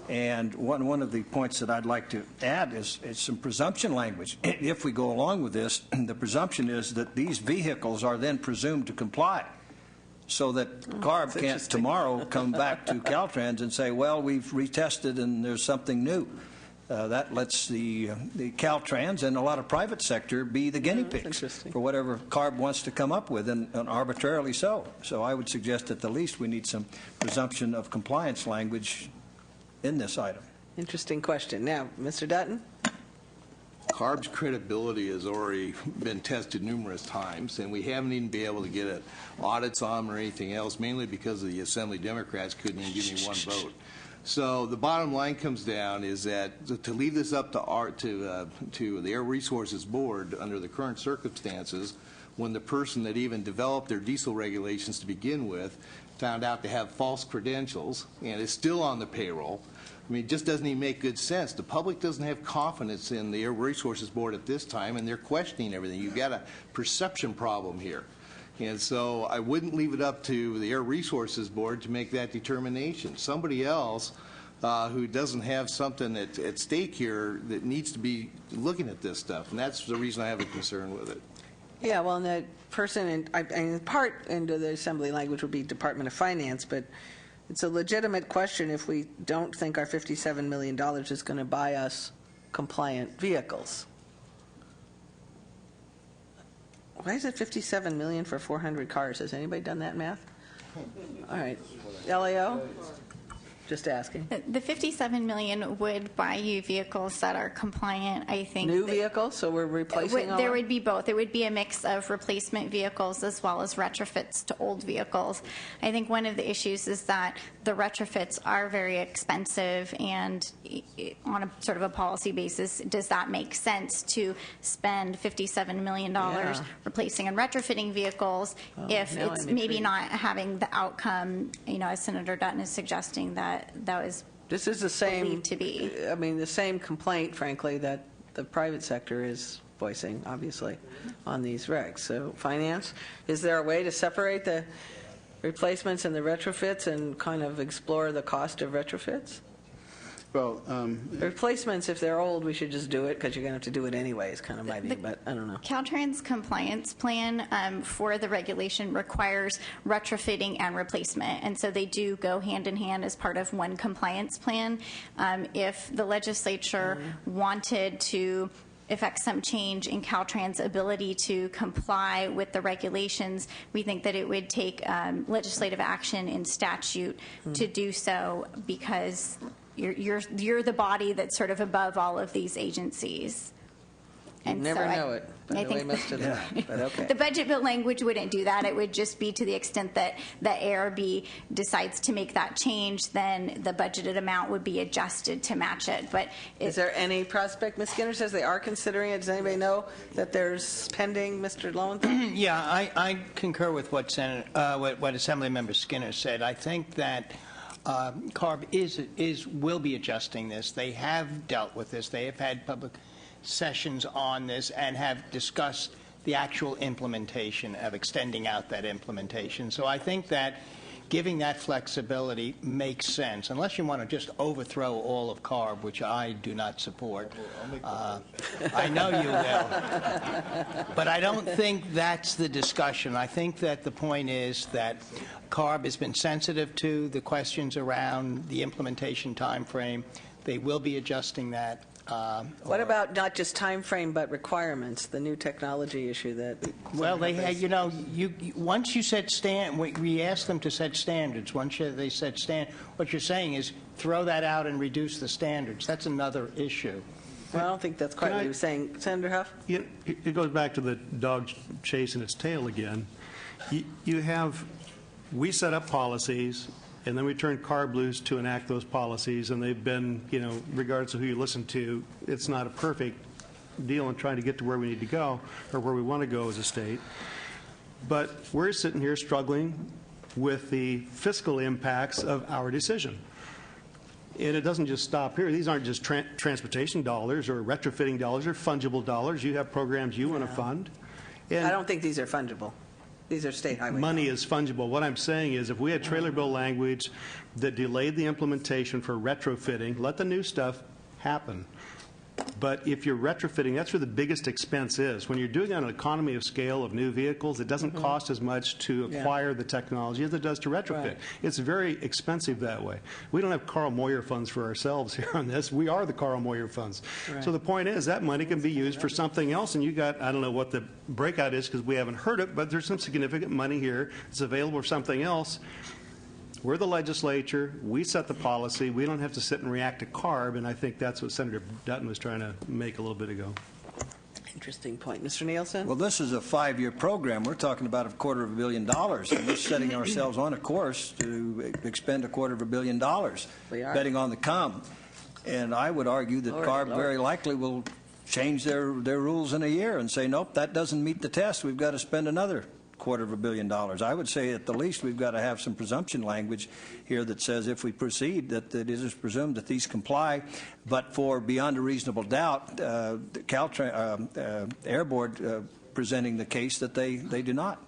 And one of the points that I'd like to add is some presumption language. If we go along with this, the presumption is that these vehicles are then presumed to comply, so that CARB can't tomorrow come back to Caltrans and say, well, we've retested and there's something new. That lets the Caltrans and a lot of private sector be the guinea pigs for whatever CARB wants to come up with, and arbitrarily so. So I would suggest at the least we need some presumption of compliance language in this item.
Interesting question. Now, Mr. Dutton?
CARB's credibility has already been tested numerous times, and we haven't even been able to get audits on them or anything else, mainly because the Assembly Democrats couldn't even give me one vote. So the bottom line comes down is that to leave this up to the Air Resources Board under the current circumstances, when the person that even developed their diesel regulations to begin with found out to have false credentials and is still on the payroll, I mean, it just doesn't even make good sense. The public doesn't have confidence in the Air Resources Board at this time, and they're questioning everything. You've got a perception problem here. And so I wouldn't leave it up to the Air Resources Board to make that determination. Somebody else who doesn't have something at stake here that needs to be looking at this stuff, and that's the reason I have a concern with it.
Yeah, well, and the person, in part into the Assembly language would be Department of Finance, but it's a legitimate question if we don't think our $57 million is going to buy us compliant vehicles. Why is it $57 million for 400 cars? Has anybody done that math? All right. LAO? Just asking.
The $57 million would buy you vehicles that are compliant, I think.
New vehicles? So we're replacing all
There
of
would be both. It would be a mix of replacement vehicles as well as retrofits to old vehicles. I think one of the issues is that the retrofits are very expensive, and on a sort of a policy basis, does that make sense to spend $57 million replacing and retrofitting vehicles if it's maybe not having the outcome, as Senator Dutton is suggesting that was
This is the same,
believed to be.
I mean, the same complaint, frankly, that the private sector is voicing, obviously, on these regs. So, Finance, is there a way to separate the replacements and the retrofits and kind of explore the cost of retrofits?
Well,
The replacements, if they're old, we should just do it because you're going to have to do it anyway, is kind of my view, but I don't know.
Caltrans compliance plan for the regulation requires retrofitting and replacement, and so they do go hand in hand as part of one compliance plan. If the legislature wanted to affect some change in Caltrans' ability to comply with the regulations, we think that it would take legislative action in statute to do so, because you're the body that's sort of above all of these agencies.
You never know it, by the way most of them, but okay.
The budget bill language wouldn't do that. It would just be to the extent that the ARB decides to make that change, then the budgeted amount would be adjusted to match it. But
is there any prospect? Ms. Skinner says they are considering it. Does anybody know that there's pending, Mr. Lowenthal?
Yeah, I concur with what what Assemblymember Skinner said. I think that CARB will be adjusting this. They have dealt with this. They have had public sessions on this and have discussed the actual implementation of extending out that implementation. So I think that giving that flexibility makes sense, unless you want to just overthrow all of CARB, which I do not support. I know you will. But I don't think that's the discussion. I think that the point is that CARB has been sensitive to the questions around the implementation time frame. They will be adjusting that.
What about not just time frame, but requirements, the new technology issue that...
Well, they had, once you set we asked them to set standards. Once they set what you're saying is throw that out and reduce the standards. That's another issue.
Well, I don't think that's quite what you were saying. Senator Huff?
It goes back to the dog chasing its tail again. We set up policies, and then we turn CARB loose to enact those policies, and they've been, regardless of who you listen to, it's not a perfect deal in trying to get to where we need to go or where we want to go as a state. But we're sitting here struggling with the fiscal impacts of our decision. And it doesn't just stop here. These aren't just transportation dollars or retrofitting dollars. They're fungible dollars. You have programs you want to fund. And
I don't think these are fungible. These are state highways.
Money is fungible. What I'm saying is if we had trailer bill language that delayed the implementation for retrofitting, let the new stuff happen. But if you're retrofitting, that's where the biggest expense is. When you're doing it on an economy of scale of new vehicles, it doesn't cost as much to acquire the technology as it does to retrofit. Right. It's very expensive that way. We don't have Carl Moyer funds for ourselves here on this. We are the Carl Moyer funds. Right. So the point is that money can be used for something else, and you got, I don't know what the breakout is because we haven't heard it, but there's some significant money here that's available for something else. We're the legislature. We set the policy. We don't have to sit and react to CARB, and I think that's what Senator Dutton was trying to make a little bit ago.
Interesting point. Mr. Nielsen?
Well, this is a 5-year program. We're talking about $250 million, and we're setting ourselves on a course to expend $250 million, betting on the come. And I would argue that CARB very likely will change their rules in a year and say, nope, that doesn't meet the test. We've got to spend another $250 million. I would say at the least we've got to have some presumption language here that says if we proceed that it is presumed that these comply, but for beyond a reasonable doubt, the Air Board presenting the case that they do not.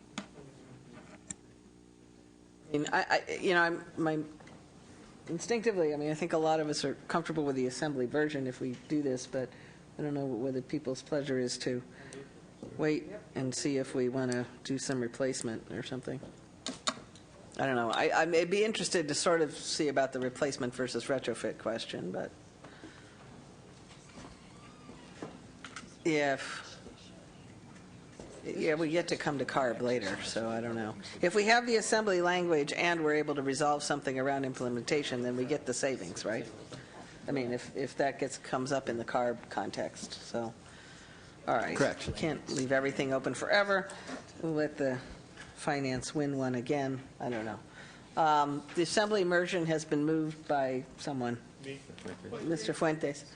Instinctively, I think a lot of us are comfortable with the assembly version if we do this, but I don't know whether people's pleasure is to wait and see if we want to do some replacement or something. I don't know. I may be interested to sort of see about the replacement versus retrofit question, but we get to come to CARB later, so I don't know. If we have the assembly language and we're able to resolve something around implementation, then we get the savings, right? If that comes up in the CARB context, so. All right.
Correct.
We can't leave everything open forever. We'll let the finance win one again. I don't know. The assembly immersion has been moved by someone. Me. Mr. Fuentes.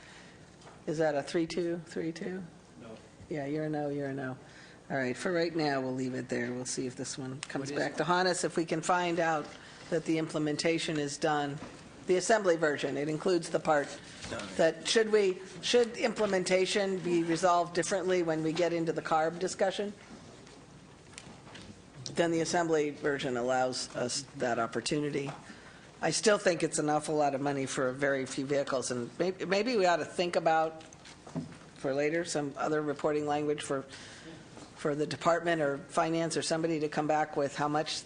Is that a 3-2? 3-2? No. Yeah, you're a no, you're a no. All right. For right now, we'll leave it there. We'll see if this one comes back to haunt us. If we can find out that the implementation is done. The assembly version, it includes the part that should implementation be resolved differently when we get into the CARB discussion? Then the assembly version allows us that opportunity. I still think it's an awful lot of money for very few vehicles, and maybe we ought to think about for later some other reporting language for the department or finance or somebody to come back with how much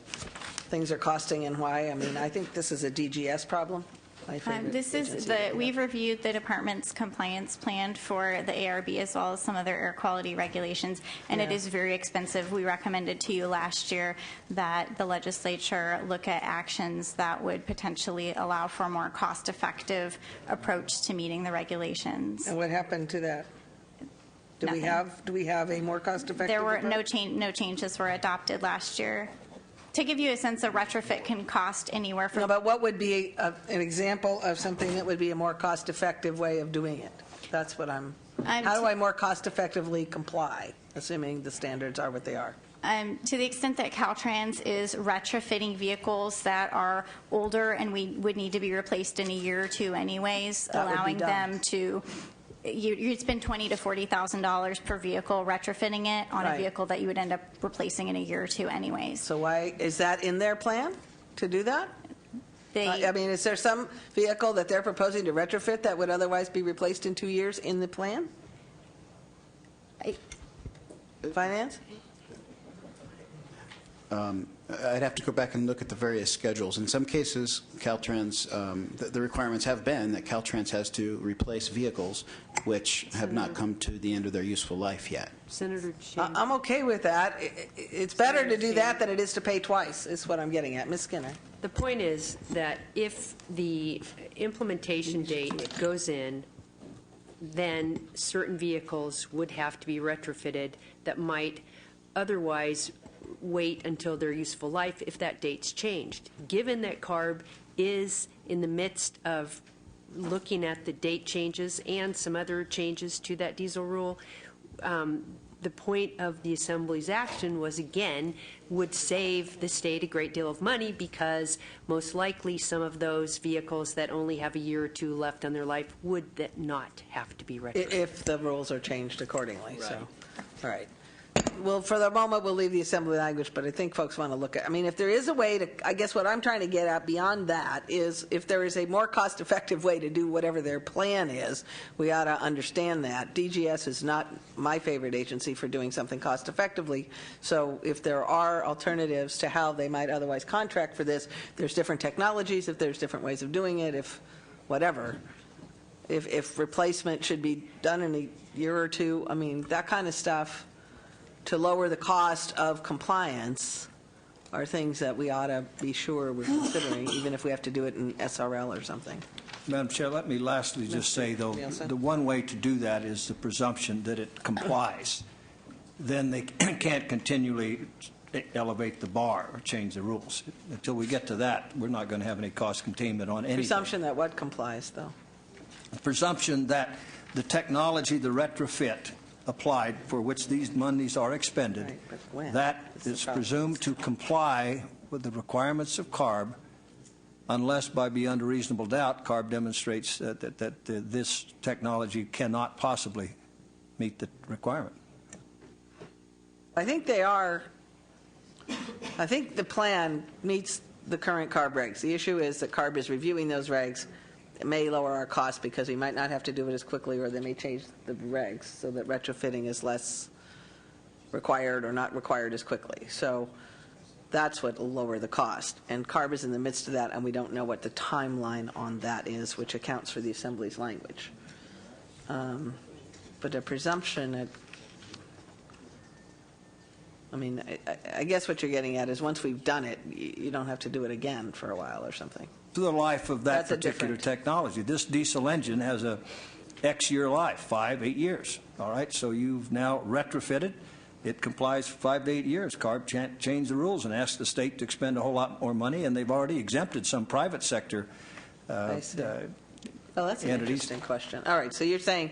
things are costing and why. I think this is a DGS problem. My favorite
This is
agency
the,
that we
we've
have.
reviewed the department's compliance plan for the ARB as well as some of their air quality regulations, and it
Yeah.
is very expensive. We recommended to you last year that the legislature look at actions that would potentially allow for a more cost-effective approach to meeting the regulations.
And what happened to that? Do we
Nothing.
have a more cost-effective
There were
approach?
no changes were adopted last year. To give you a sense, a retrofit can cost anywhere from
No, but what would be an example of something that would be a more cost-effective way of doing it? That's what how do I more cost-effectively comply, assuming the standards are what they are?
To the extent that Caltrans is retrofitting vehicles that are older and we would need to be replaced in a year or two anyways,
That would be
allowing
done.
them to, you'd spend $20,000 to $40,000 per vehicle retrofitting it on a
Right.
vehicle that you would end up replacing in a year or two anyways.
So why, is that in their plan to do that?
They,
I mean, is there some vehicle that they're proposing to retrofit that would otherwise be replaced in 2 years in the plan? Finance?
I'd have to go back and look at the various schedules. In some cases, Caltrans, the requirements have been that Caltrans has to replace vehicles which have not come to the end of their useful life yet.
Senator Cheney.
I'm okay with that. It's better to do that than it is to pay twice, is what I'm getting at. Ms. Skinner?
The point is that if the implementation date goes in, then certain vehicles would have to be retrofitted that might otherwise wait until their useful life if that date's changed. Given that CARB is in the midst of looking at the date changes and some other changes to that diesel rule, the point of the Assembly's action was, again, would save the state a great deal of money because most likely some of those vehicles that only have a year or two left on their life would not have to be retrofitted.
If the rules are changed accordingly, so. All right. Well, for the moment, we'll leave the assembly language, but I think folks want to look at, I mean, if there is a way to, I guess what I'm trying to get at beyond that is if there is a more cost-effective way to do whatever their plan is, we ought to understand that. DGS is not my favorite agency for doing something cost-effectively, so if there are alternatives to how they might otherwise contract for this, there's different technologies, if there's different ways of doing it, if whatever. If replacement should be done in a year or two, I mean, that kind of stuff, to lower the cost of compliance are things that we ought to be sure we're considering, even if we have to do it in SRL or something.
Madam Chair, let me lastly just say, though,
Nielsen?
the one way to do that is the presumption that it complies. Then they can't continually elevate the bar or change the rules. Until we get to that, we're not going to have any cost containment on anything.
Presumption that what complies, though?
Presumption that the technology, the retrofit applied for which these monies are expended,
Right, but when?
that
That's the
is
problem.
presumed to comply with the requirements of CARB unless by beyond a reasonable doubt CARB demonstrates that this technology cannot possibly meet the requirement.
I think they are, I think the plan meets the current CARB regs. The issue is that CARB is reviewing those regs. It may lower our costs because we might not have to do it as quickly, or they may change the regs so that retrofitting is less required or not required as quickly. So that's what will lower the cost. And CARB is in the midst of that, and we don't know what the timeline on that is, which accounts for the Assembly's language. But a presumption, I mean, I guess what you're getting at is once we've done it, you don't have to do it again for a while or something.
To the life of that
That's a
particular
different-
technology. This diesel engine has a X-year life, 5, 8 years. All right, so you've now retrofitted. It complies for 5 to 8 years. CARB changed the rules and asked the state to expend a whole lot more money, and they've already exempted some private sector
I see. Well, that's an
entities.
interesting question. All right, so you're saying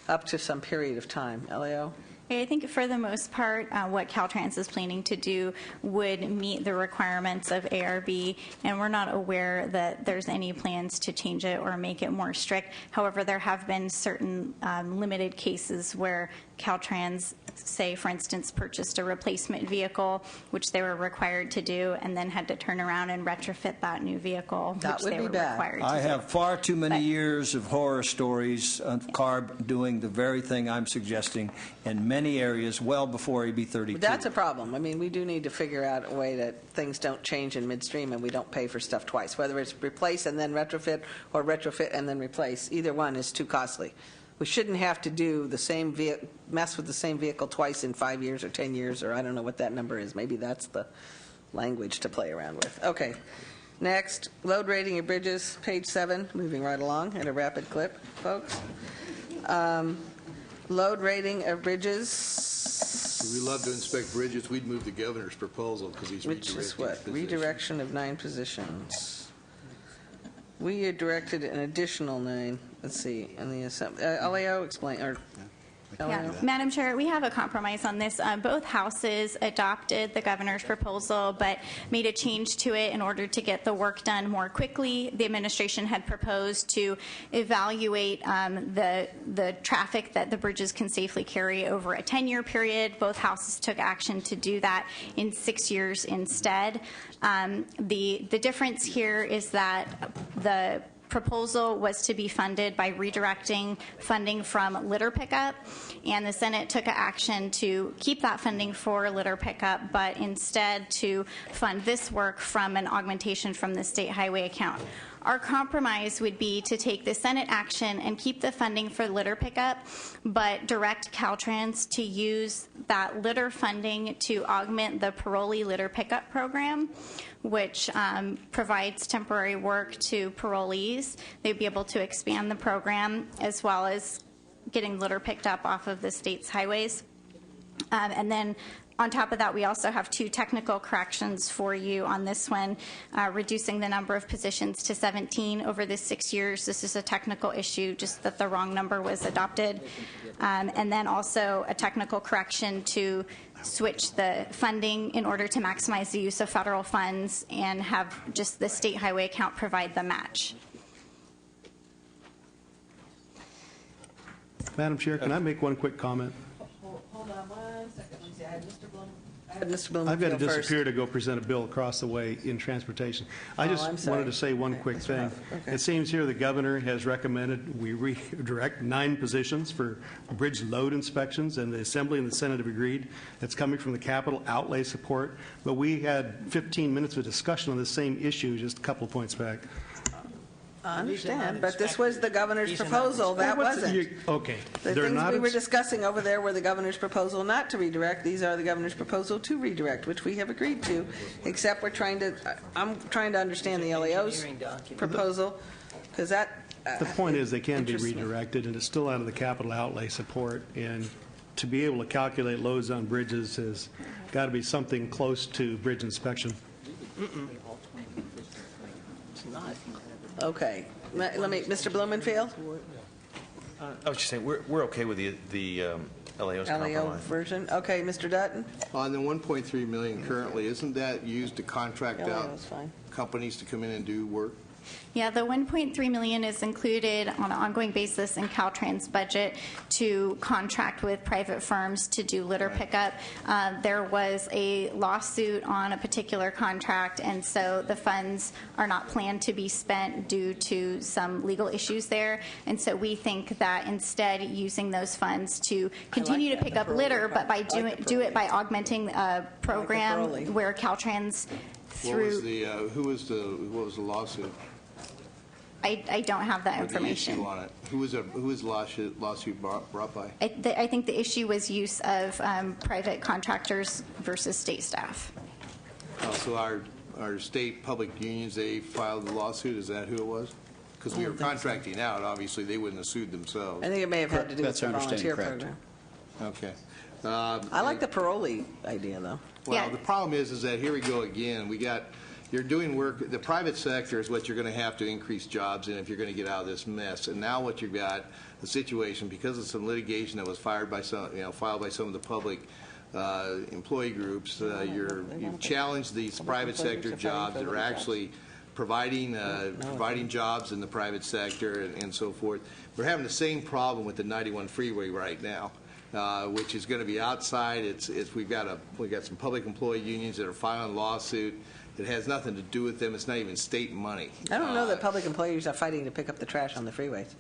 up to some period of time. Leo?
I think for the most part, what Caltrans is planning to do would meet the requirements of ARB, and we're not aware that there's any plans to change it or make it more strict. However, there have been certain limited cases where Caltrans, say, for instance, purchased a replacement vehicle, which they were required to do, and then had to turn around and retrofit that new vehicle,
That
which
would
they
be
were
bad.
required to
I
do.
have far too many
But-
years of horror stories of CARB doing the very thing I'm suggesting in many areas well before AB 32.
That's a problem. I mean, we do need to figure out a way that things don't change in midstream and we don't pay for stuff twice, whether it's replace and then retrofit or retrofit and then replace. Either one is too costly. We shouldn't have to do the same mess with the same vehicle twice in 5 years or 10 years, or I don't know what that number is. Maybe that's the language to play around with. Okay. Next, load rating of bridges, page 7, moving right along at a rapid clip, folks. Load rating of bridges.
If we love to inspect bridges, we'd move the governor's proposal because he's
Which is
redirecting
what?
positions.
Redirection of 9 positions. We had directed an additional 9. Let's see. In the assembly, LAO explain or.
Yeah. Madam Chair, we have a compromise on this. Both houses adopted the governor's proposal, but made a change to it in order to get the work done more quickly. The administration had proposed to evaluate the traffic that the bridges can safely carry over a 10-year period. Both houses took action to do that in 6 years instead. The difference here is that the proposal was to be funded by redirecting funding from litter pickup, and the Senate took action to keep that funding for litter pickup, but instead to fund this work from an augmentation from the state highway account. Our compromise would be to take the Senate action and keep the funding for litter pickup, but direct Caltrans to use that litter funding to augment the parolee litter pickup program, which provides temporary work to parolees. They'd be able to expand the program as well as getting litter picked up off of the state's highways. And then on top of that, we also have 2 technical corrections for you on this one, reducing the number of positions to 17 over the 6 years. This is a technical issue, just that the wrong number was adopted. And then also a technical correction to switch the funding in order to maximize the use of federal funds and have just the state highway account provide the match.
Madam Chair, can I make one quick comment?
Hold on 1 second. Let me see. I had Mr. Bloom.
I've got to
first.
disappear to go present a bill across the way in transportation. I
I'm
just
sorry.
wanted to say one quick thing.
Okay.
It seems here the governor has recommended we redirect 9 positions for bridge load inspections, and the Assembly and the Senate have agreed. It's coming from the capital outlay support, but we had 15 minutes of discussion on the same issue just a couple of points back.
I understand, but this was the governor's proposal. That wasn't.
Okay.
The
They're
things
not
we were discussing over there were the governor's proposal not to redirect. These are the governor's proposal to redirect, which we have agreed to, except I'm trying to understand the LAO's proposal, because that.
The point is they can be
interests me.
redirected, and it's still out of the capital outlay support. And to be able to calculate loads on bridges has got to be something close to bridge inspection.
It's not. Okay. Let me, Mr. Blumenfield?
I was just saying, we're okay with the LAO's
LAO
compromise.
version. Okay, Mr. Dutton?
On the 1.3 million currently, isn't that used to contract out
LAO's fine.
companies to come in and do work?
Yeah, the $1.3 million is included on an ongoing basis in Caltrans' budget to contract with private firms to do litter pickup. There was a lawsuit on a particular contract, and so the funds are not planned to be spent due to some legal issues there. And so we think that instead using those funds to continue to pick up litter, but by do it by augmenting a program where Caltrans through.
What was the lawsuit?
I don't have that
Or the
information.
issue on it? Who was the lawsuit brought by?
I think the issue was use of private contractors versus state staff.
So our state public unions, they filed the lawsuit, is that who it was? Because we were contracting out, obviously, they wouldn't have sued themselves.
I think it may have had to do with
That's
the
our understanding,
volunteer
correct.
program.
Okay.
I like the parolee idea, though.
Well, the problem is that here we go again. You're doing work, the private sector is what you're going to have to increase jobs in if you're going to get out of this mess. And now what you've got, the situation, because of some litigation that was filed by some of the public employee groups, you've challenged these private sector jobs that are actually providing jobs in the private sector and so forth. We're having the same problem with the 91 freeway right now. which is going to be outside. We've got some public employee unions that are filing a lawsuit. It has nothing to do with them. It's not even state money.
I don't know that public employees are fighting to pick up the trash on the freeways.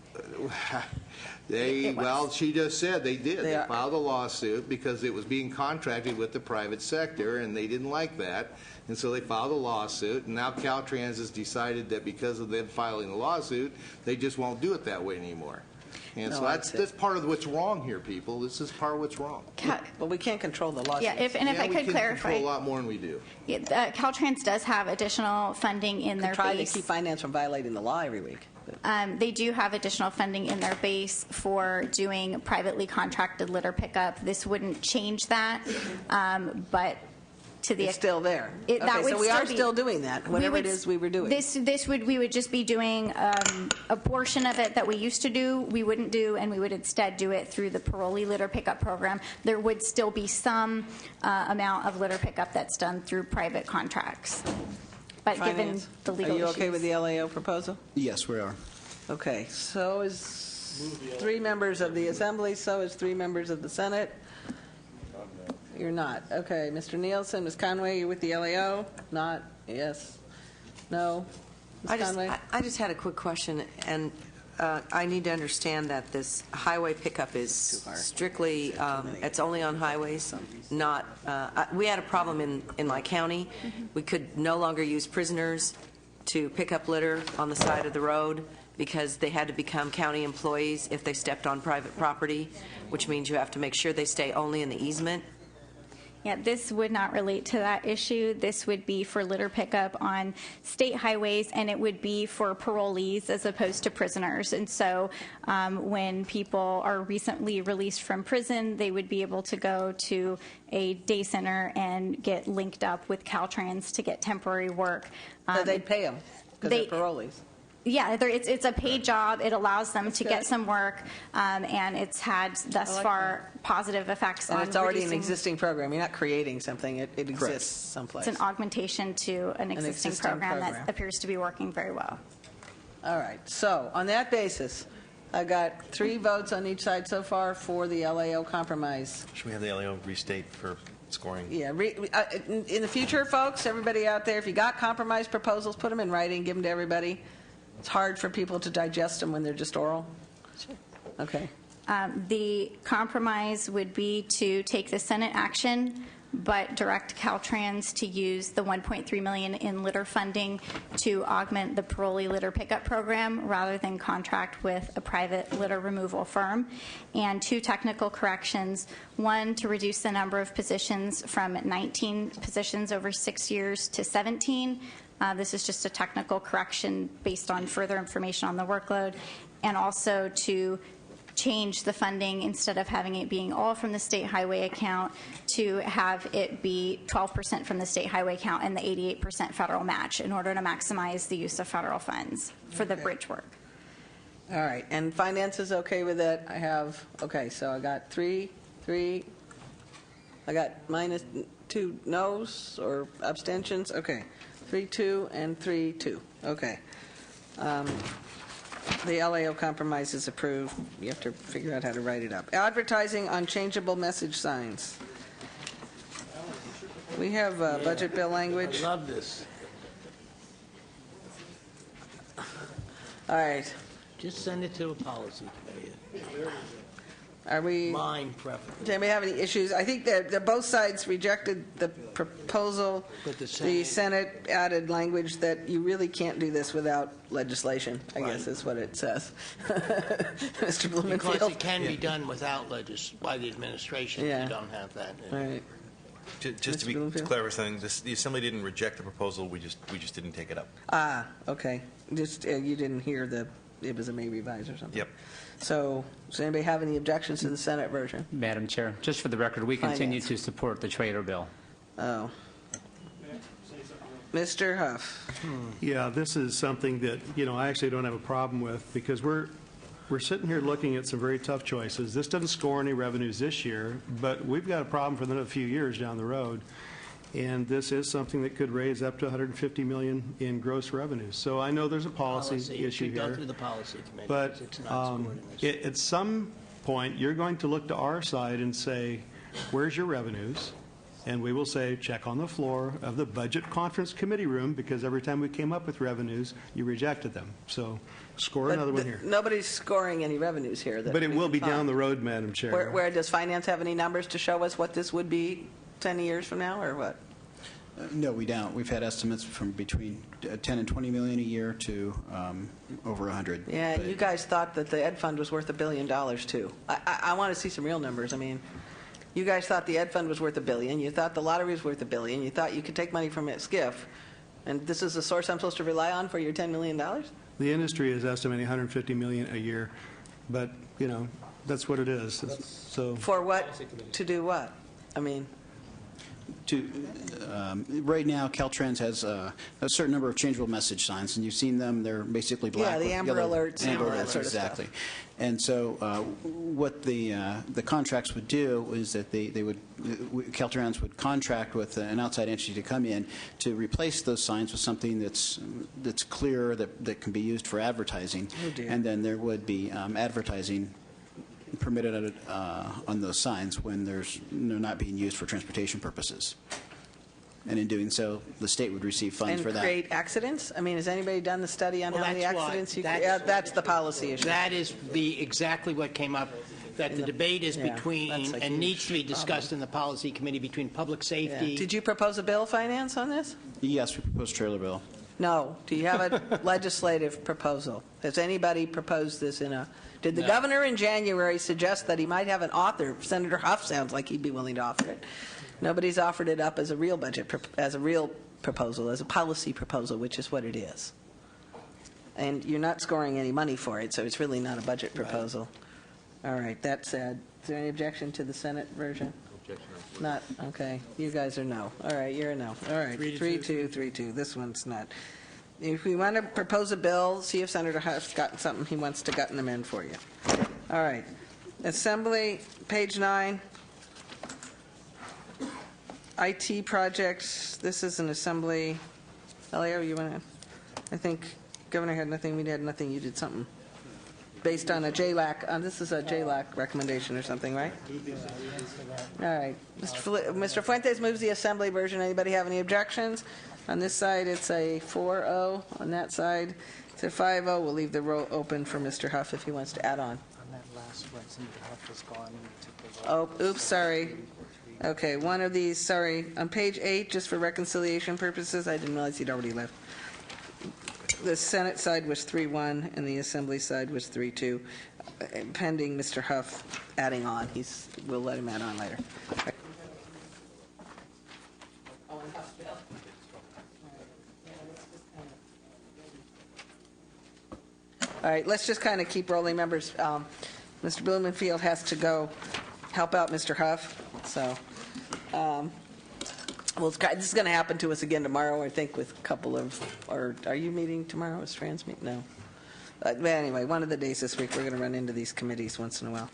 Well, she just said they did. They
are.
filed a lawsuit because it was being contracted with the private sector, and they didn't like that. And so they filed a lawsuit, and now Caltrans has decided that because of them filing a lawsuit, they just won't do it that way anymore. And so that's part of what's wrong here, people. This is part of what's wrong.
But we can't control the lawsuit.
Yeah, if I could
we can
clarify.
control a lot more than we do.
Caltrans does have additional funding in their
Try to
base.
keep finance from violating the law every week.
They do have additional funding in their base for doing privately contracted litter pickup. This wouldn't change that, but to the
It's still there.
That
Okay,
would
so we are
be-
still doing that, whatever it is we were doing.
We would just be doing a portion of it that we used to do, we wouldn't do, and we would instead do it through the parolee litter pickup program. There would still be some amount of litter pickup that's done through private contracts. But given
Finance.
the legal
Are you okay
issues-
with the LAO proposal?
Yes, we are.
Okay, so is 3 members of the Assembly, so is 3 members of the Senate. You're not. Okay, Mr. Nielsen, Ms. Conway, you're with the LAO? Not? Yes? No? Ms. Conway?
I just had a quick question, and I need to understand that this highway pickup is strictly, it's only on highways, not, we had a problem in my county. We could no longer use prisoners to pick up litter on the side of the road because they had to become county employees if they stepped on private property, which means you have to make sure they stay only in the easement.
Yeah, this would not relate to that issue. This would be for litter pickup on state highways, and it would be for parolees as opposed to prisoners. And so when people are recently released from prison, they would be able to go to a day center and get linked up with Caltrans to get temporary work.
So they'd pay them because they're parolees.
Yeah, it's a paid job. It allows them to get some work, and it's had thus far positive effects on
And it's already an
reducing-
existing program. You're not creating something. It exists someplace.
It's an augmentation to an existing program that appears to be working very well.
All right. So on that basis, I got 3 votes on each side so far for the LAO compromise.
Should we have the LAO restate for scoring?
Yeah. In the future, folks, everybody out there, if you got compromise proposals, put them in writing, give them to everybody. It's hard for people to digest them when they're just oral.
Sure.
Okay.
The compromise would be to take the Senate action, but direct Caltrans to use the $1.3 million in litter funding to augment the parolee litter pickup program rather than contract with a private litter removal firm. And 2 technical corrections. 1, to reduce the number of positions from 19 positions over 6 years to 17. This is just a technical correction based on further information on the workload. And also to change the funding, instead of having it being all from the state highway account, to have it be 12% from the state highway account and the 88% federal match in order to maximize the use of federal funds for the bridge work.
All right. And finance is okay with it? I have, okay, so I got 3. I got minus 2 no's or abstentions. Okay. 3-2 and 3-2. Okay. The LAO compromise is approved. You have to figure out how to write it up. Advertising on changeable message signs. We have budget bill language.
I love this.
All right.
Just send it to the policy committee.
Are we?
Mine preference.
Does anybody have any issues? I think that both sides rejected the proposal.
But the
Senate added language that you really can't do this without legislation, I guess is what it says. Mr. Blumenfield?
Because it can be done without by the administration if
Yeah.
you don't have that.
Right.
Just to be clear with something, the Assembly didn't reject the proposal, we just didn't take it up.
Ah, okay. Just, you didn't hear it was a may revise or something.
Yep.
So, does anybody have any objections to the Senate version?
Madam Chair, just for the record, we continue
Finance.
to support the Trader bill.
Oh. Mr. Huff.
Yeah, this is something that, I actually don't have a problem with, because we're sitting here looking at some very tough choices. This doesn't score any revenues this year, but we've got a problem for another few years down the road. And this is something that could raise up to $150 million in gross revenues. So I know there's a policy
It
issue
should go
here.
through the policy committee.
But
because it's not scored in this.
at some point, you're going to look to our side and say, where's your revenues? And we will say, check on the floor of the Budget Conference Committee room, because every time we came up with revenues, you rejected them. So score another one here.
Nobody's scoring any revenues here.
But it will be down the road, Madam Chair.
Where does finance have any numbers to show us what this would be 10 years from now, or what?
No, we don't. We've had estimates from between 10 and 20 million a year to over 100.
Yeah,
But
you guys thought that the Ed Fund was worth $1 billion, too. I want to see some real numbers. I mean, you guys thought the Ed Fund was worth $1 billion. You thought the lottery was worth $1 billion. You thought you could take money from SCIF. And this is the source I'm supposed to rely on for your $10 million?
The industry is estimating $150 million a year, but, you know, that's what it is. So
For what? To do what? I mean,
right now, Caltrans has a certain number of changeable message signs, and you've seen them. They're basically black.
Yeah, the
with
Amber
yellow-
Alerts and
Amber
all that
Alerts,
sort of stuff.
exactly. And so, what the contracts would do is that they would Caltrans would contract with an outside entity to come in to replace those signs with something that's clearer, that can be used for advertising.
Oh, dear.
And then there would be advertising permitted on those signs when they're not being used for transportation purposes. And in doing so, the state would receive funds
and
for that.
create accidents? I mean, has anybody done the study on
Well,
how many
that's why-
accidents you
that's-
yeah, that's the policy issue.
That is exactly what came up, that the debate is
yeah,
between,
that's a
and needs to be
huge
discussed in the policy committee between public
Yeah.
safety.
Did you propose a bill, Finance, on this?
Yes, we proposed trailer bill.
No. Do you have a legislative proposal? Has anybody proposed this in a... Did the governor in January suggest that he might have an author? Senator Huff sounds like he'd be willing to offer it. Nobody's offered it up as a real budget, as a real proposal, as a policy proposal, which is what it is. And you're not scoring any money for it, so it's really not a budget proposal. All right, that said, is there any objection to the Senate version? Not, okay. You guys are no. All right, you're a no. All right, 3-2, 3-2. This one's not. If we want to propose a bill, see if Senator Huff's got something he wants to gut them in for you. All right. Assembly, page 9. IT projects. This is an assembly. Elio, you want to? I think Governor had nothing. We had nothing. You did something based on a JLAC. This is a JLAC recommendation or something, right? All right. Mr. Fuentes moves the assembly version. Anybody have any objections? On this side, it's a 4-0. On that side, it's a 5-0. We'll leave the row open for Mr. Huff if he wants to add on.
On that last one, Senator Huff was gone.
Oh, oops, sorry. Okay, one of these, sorry. On page 8, just for reconciliation purposes, I didn't realize he'd already left. The Senate side was 3-1, and the Assembly side was 3-2, pending Mr. Huff adding on. We'll let him add on later. All right, let's just kind of keep rolling. Members, Mr. Blumenfield has to go help out Mr. Huff, so this is going to happen to us again tomorrow, I think, with a couple of, or are you meeting tomorrow? Is Trans meet? No. But anyway, one of the days this week, we're going to run into these committees once in a while.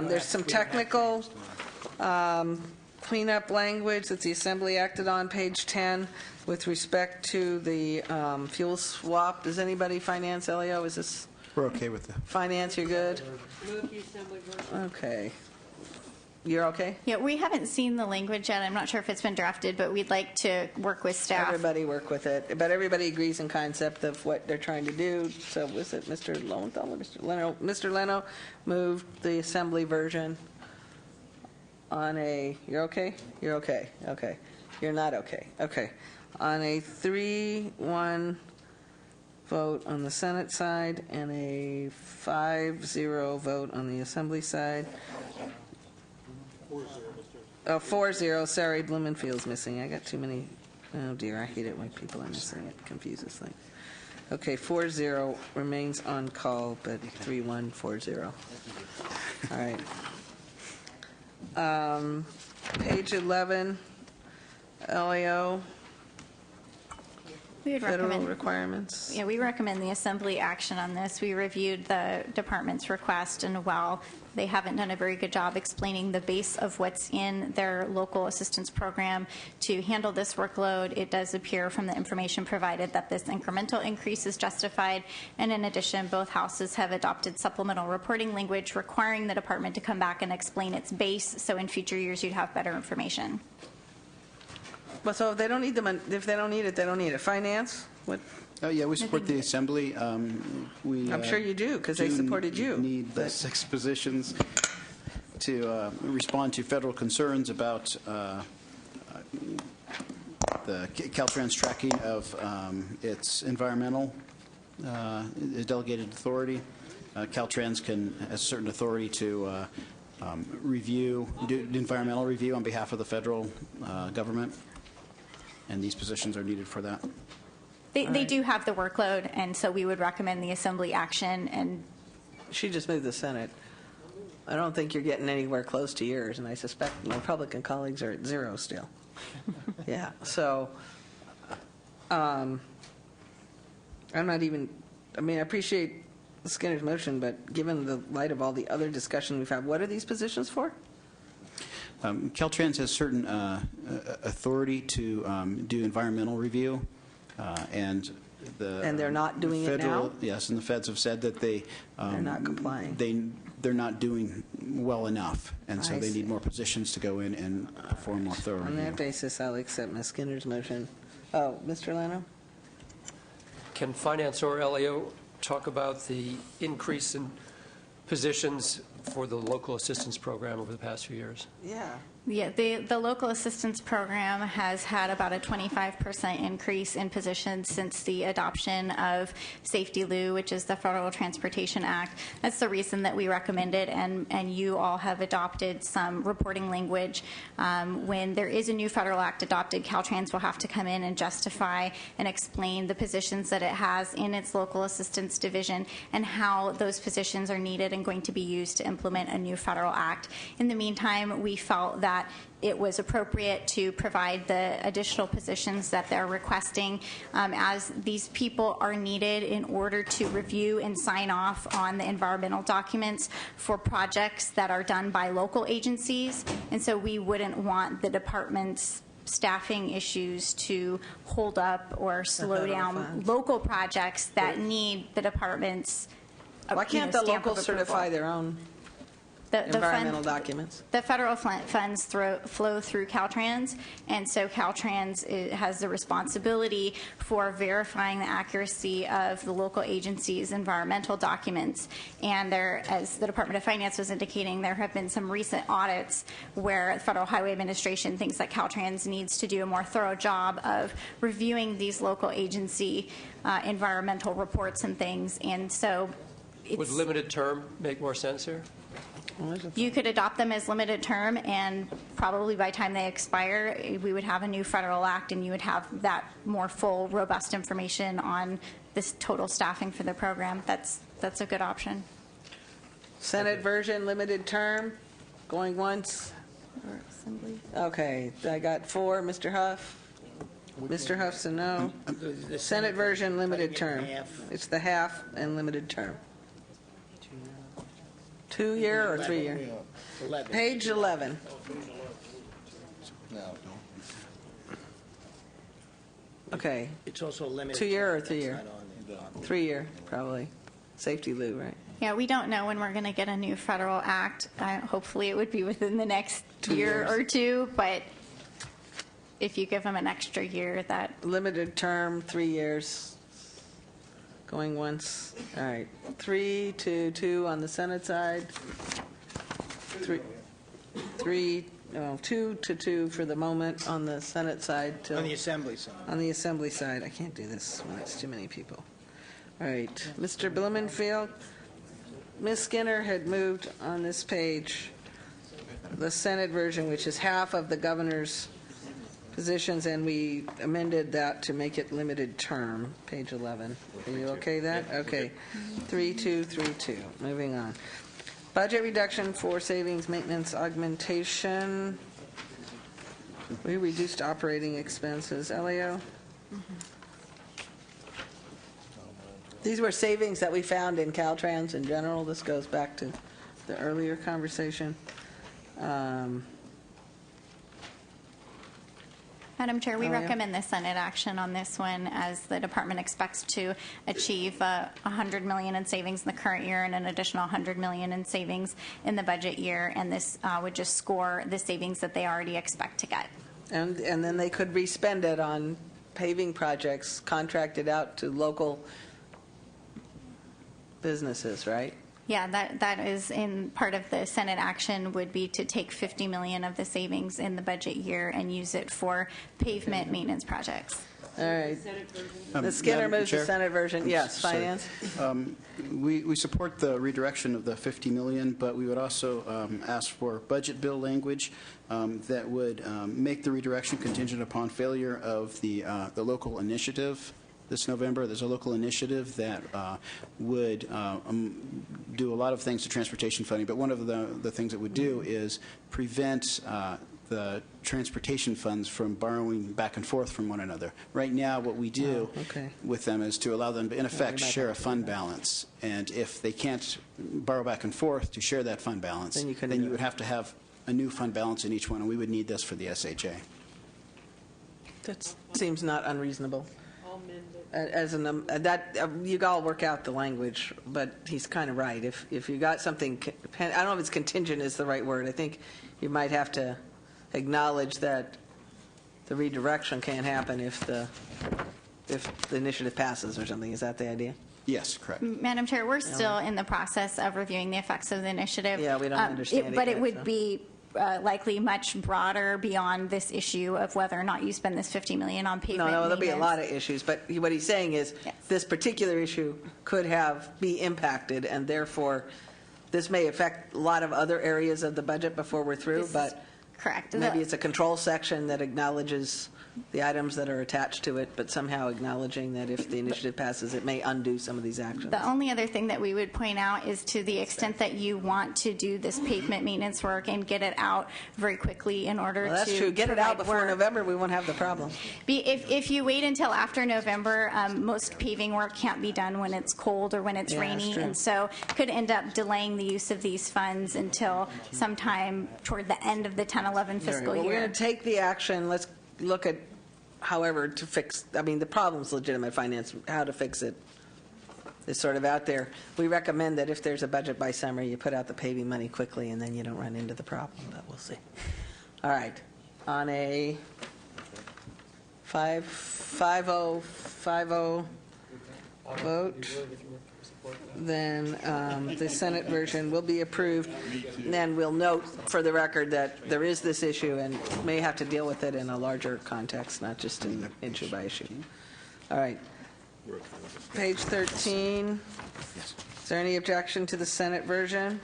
There's some technical cleanup language that the Assembly acted on, page 10, with respect to the fuel swap. Does anybody finance, Elio? Is this
We're okay with that.
finance? You're good? Okay. You're okay?
Yeah, we haven't seen the language yet. I'm not sure if it's been drafted, but we'd like to work with staff.
Everybody work with it, but everybody agrees in concept of what they're trying to do. So was it Mr. Lowenthal or Mr. Leno? Mr. Leno moved the Assembly version on a, you're okay? You're okay. Okay. You're not okay. Okay. On a 3-1 vote on the Senate side and a 5-0 vote on the Assembly side. 4-0. Sorry, Blumenfield's missing. I got too many. Oh dear, I hate it when people are missing. It confuses things. Okay, 4-0 remains on call, but 3-1, 4-0. All right. Page 11, LAO.
We would
federal
recommend
requirements?
Yeah, we recommend the Assembly action on this. We reviewed the department's request, and while they haven't done a very good job explaining the base of what's in their local assistance program to handle this workload, it does appear from the information provided that this incremental increase is justified. And in addition, both houses have adopted supplemental reporting language requiring the department to come back and explain its base, so in future years you'd have better information.
Well, so if they don't need the money, if they don't need it, they don't need it. Finance? What?
Yeah, we support the Assembly.
I'm sure you do, because they supported you.
Need the 6 positions to respond to federal concerns about the Caltrans tracking of its environmental delegated authority. Caltrans has certain authority to do environmental review on behalf of the federal government, and these positions are needed for that.
They do have the workload, and so we would recommend the Assembly action. And
she just moved the Senate. I don't think you're getting anywhere close to yours, and I suspect my Republican colleagues are at 0 still. Yeah, so I'm not even, I mean, I appreciate Skinner's motion, but given the light of all the other discussion we've had, what are these positions for?
Caltrans has certain authority to do environmental review, and
they're not doing it now?
Yes, and the feds have said that they're
not complying.
They're not doing well enough, and so
I
they
see.
need more positions to go in and perform more thorough
On
review.
that basis, I'll accept Ms. Skinner's motion. Oh, Mr. Lano?
Can Finance or LAO talk about the increase in positions for the local assistance program over the past few years?
Yeah.
yeah, the local assistance program has had about a 25% increase in positions since the adoption of Safety Lou, which is the Federal Transportation Act. That's the reason that we recommend it, and you all have adopted some reporting language. When there is a new federal act adopted, Caltrans will have to come in and justify and explain the positions that it has in its local assistance division and how those positions are needed and going to be used to implement a new federal act. In the meantime, we felt that it was appropriate to provide the additional positions that they're requesting, as these people are needed in order to review and sign off on the environmental documents for projects that are done by local agencies. And so we wouldn't want the department's staffing issues to hold up or slow down local projects that need the department's
Why can't the
stamp of
locals certify
approval.
their own
The
environmental documents?
The federal funds flow through Caltrans, and so Caltrans has the responsibility for verifying the accuracy of the local agency's environmental documents. And there, as the Department of Finance was indicating, there have been some recent audits where the Federal Highway Administration thinks that Caltrans needs to do a more thorough job of reviewing these local agency environmental reports and things. And so
Would limited term make more sense here?
you could adopt them as limited term, and probably by the time they expire, we would have a new federal act, and you would have that more full, robust information on this total staffing for the program. That's a good option.
Senate version, limited term, going once? Okay, I got 4. Mr. Huff? Mr. Huff's a no. Senate version, limited term. It's the half and limited term. 2-year or 3-year?
11.
Page 11.
No.
Okay.
It's also limited.
2-year or
That's
3-year?
not on there.
3-year, probably. Safety Lou, right?
Yeah, we don't know when we're going to get a new federal act. Hopefully it would be within the next
2
year
years.
or two, but if you give them an extra year, that
Limited term, 3 years. Going once. All right. 3 to 2 on the Senate side. 2 to 2 for the moment on the Senate side. Till,
On the Assembly side.
on the Assembly side. I can't do this when it's too many people. All right. Mr. Blumenfield, Ms. Skinner had moved on this page the Senate version, which is half of the governor's positions, and we amended that to make it limited term, page 11. Are you okay with that? Okay. 3232. Moving on. Budget reduction for savings, maintenance, augmentation. We reduced operating expenses. LAO? These were savings that we found in Caltrans in general. This goes back to the earlier conversation.
Madam Chair, we
Oh, yeah.
recommend the Senate action on this one, as the department expects to achieve $100 million in savings in the current year and an additional $100 million in savings in the budget year, and this would just score the savings that they already expect to get.
And then they could respend it on paving projects contracted out to local businesses, right?
Yeah, that is in part of the Senate action would be to take $50 million of the savings in the budget year and use it for pavement maintenance projects.
All right. The Skinner
Madam
moves the
Chair?
Senate version. Yes,
Sorry.
Finance?
We support the redirection of the $50 million, but we would also ask for budget bill language that would make the redirection contingent upon failure of the local initiative. This November, there's a local initiative that would do a lot of things to transportation funding, but one of the things it would do is prevent the transportation funds from borrowing back and forth from one another. Right now, what we do with them is to allow them to, in effect, share a fund balance. And if they can't borrow back and forth to share that fund balance,
Then you couldn't
then
do
you
it.
would have to have a new fund balance in each one, and we would need this for the SHA.
That seems not unreasonable. As an you all work out the language, but he's kind of right. If you got something, I don't know if it's contingent is the right word. I think you might have to acknowledge that the redirection can't happen if the initiative passes or something. Is that the idea?
Yes, correct.
Madam Chair, we're still in the process of reviewing the effects of the initiative.
Yeah, we don't understand it
But
yet,
it would
so.
be likely much broader beyond this issue of whether or not you spend this $50 million on pavement
No, there'll be a
maintenance.
lot of issues, but what he's saying is this particular issue could be impacted, and therefore this may affect a lot of other areas of the budget before we're through, but
correct.
Maybe it's a control section that acknowledges the items that are attached to it, but somehow acknowledging that if the initiative passes, it may undo some of these actions.
The only other thing that we would point out is to the extent that you want to do this pavement maintenance work and get it out very quickly in order
Well, that's
to
true. Get it out
provide
before
work.
November, we won't have the problem.
If you wait until after November, most paving work can't be done when it's cold or when it's
Yeah, that's
rainy,
true.
and so could end up delaying the use of these funds until sometime toward the end of the 10-11 fiscal
Well, we're
year.
going to take the action. Let's look at, however, to fix, the problem's legitimate, finance, how to fix it is sort of out there. We recommend that if there's a budget by summer, you put out the paving money quickly, and then you don't run into the problem, but we'll see. All right. On a 5-0 vote, then the Senate version will be approved. And then we'll note for the record that there is this issue and may have to deal with it in a larger context, not just in issue by issue. All right. Page 13. Is there any objection to the Senate version?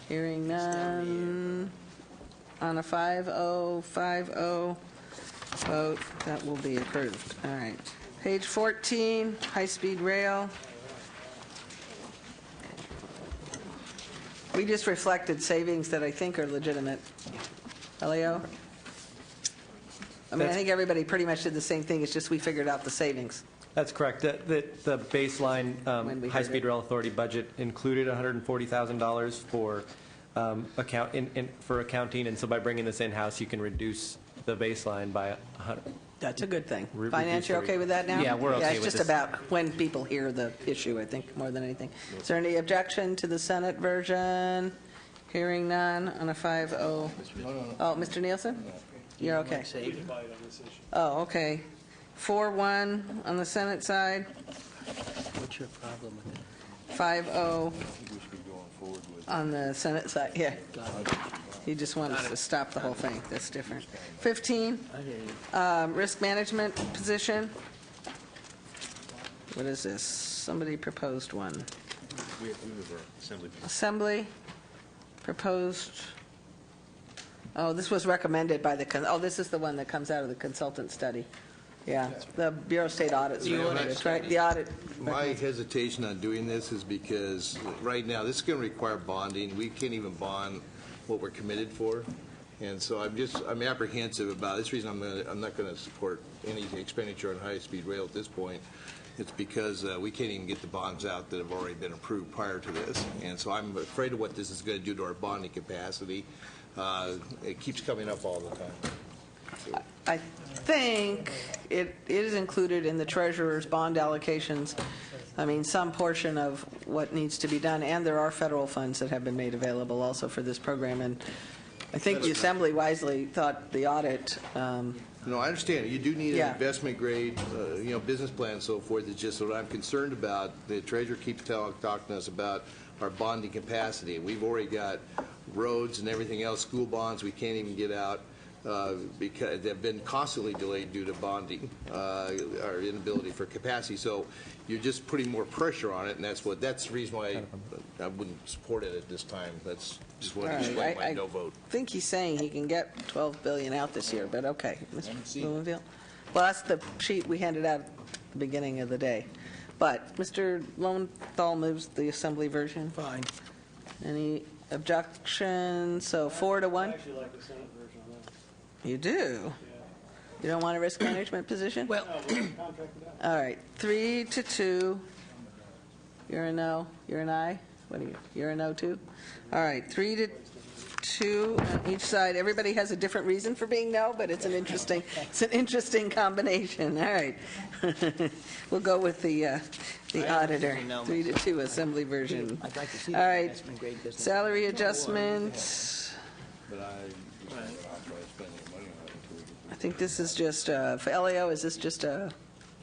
Hearing none. On a 5-0 vote, that will be approved. All right. Page 14, high-speed rail. We just reflected savings that I think are legitimate. Elio? I think everybody pretty much did the same thing, it's just we figured out the savings.
That's correct. The baseline
When we heard
High-Speed
it.
Rail Authority budget included $140,000 for for accounting, and so by bringing this in-house, you can reduce the baseline by 100.
That's a good thing.
Reduce
Finance, you're
the-
okay with that now?
Yeah, we're okay
it's
with
just
this.
about when people hear the issue, I think, more than anything. Is there any objection to the Senate version? Hearing none on a 5-0. Oh, Mr. Nielsen? You're okay. Oh, okay. 4-1 on the Senate side,
What's your problem with it?
5-0 on the Senate side, yeah. He just wants to stop the whole thing, that's different. 15, risk management position. What is this? Somebody proposed one. Assembly proposed, this was recommended by this is the one that comes out of the consultant study. Yeah, the Bureau of State Audit's recommended it, right? The audit.
My hesitation on doing this is because right now, this is going to require bonding. We can't even bond what we're committed for. And so I'm apprehensive about this. Reason I'm not going to support any expenditure on high-speed rail at this point. It's because we can't even get the bonds out that have already been approved prior to this. And so I'm afraid of what this is going to do to our bonding capacity. It keeps coming up all the time.
I think it is included in the treasurer's bond allocations. I mean, some portion of what needs to be done, and there are federal funds that have been made available also for this program. And I think the Assembly wisely thought the audit.
No, I understand. You do need an investment grade, business plan and so forth. It's just what I'm concerned about. The treasurer keeps talking to us about our bonding capacity. We've already got roads and everything else, school bonds we can't even get out because they've been constantly delayed due to bonding, our inability for capacity. So you're just putting more pressure on it, and that's the reason why I wouldn't support it at this time. That's just what I explain my no vote.
I think he's saying he can get $12 billion out this year, but okay. Mr. Blumenfield? Well, that's the sheet we handed out at the beginning of the day. But Mr. Lowenthal moves the Assembly version.
Fine.
Any objections? So 4-1?
I actually like the Senate version on that.
You do? You don't want a risk management position?
Well,
all right, 3-2. You're a no. You're an aye. What are you? You're a no too. All right, 3-2 on each side. Everybody has a different reason for being no, but it's an interesting combination. All right, we'll go with the auditor. 3-2 Assembly version.
I'd like to see
all
the
right,
investment grade business.
salary adjustments. I think this is just for LAO. Is this just a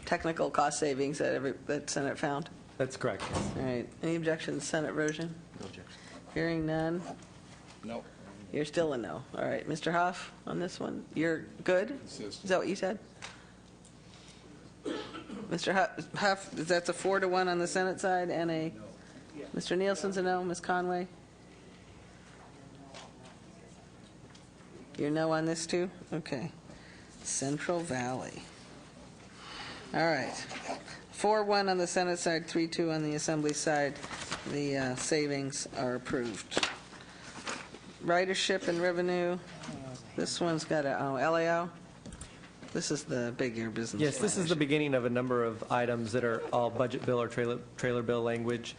technical cost savings that Senate found?
That's correct.
All right. Any objections, Senate version?
No objection.
Hearing none.
No.
You're still a no. All right. Mr. Hoff, on this one, you're good? Is that what you said? Mr. Huff, that's a 4-1 on the Senate side and a... Mr. Nielsen's a no. Ms. Conway? You're no on this too? Okay. Central Valley. All right. 4-1 on the Senate side, 3-2 on the Assembly side. The savings are approved. Ridership and revenue. This one's got a LAO. This is the big year business.
Yes, this is the beginning of a number of items that are all budget bill or trailer bill language.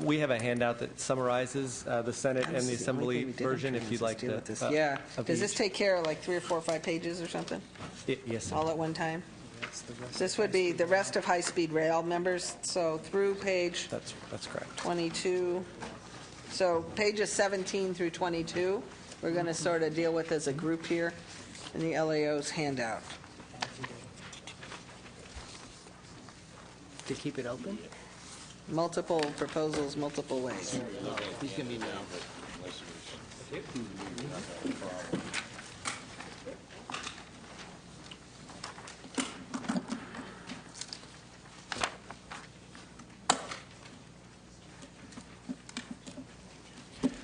We have a handout that summarizes the Senate and the Assembly version if you'd like to.
Yeah. Does this take care of like 3 or 4 or 5 pages or something?
Yes, sir.
All at one time? This would be the rest of high-speed rail members, so through page
That's correct.
22. So pages 17 through 22, we're going to sort of deal with as a group here in the LAO's handout.
To keep it open?
Multiple proposals, multiple ways.
He's going to be no.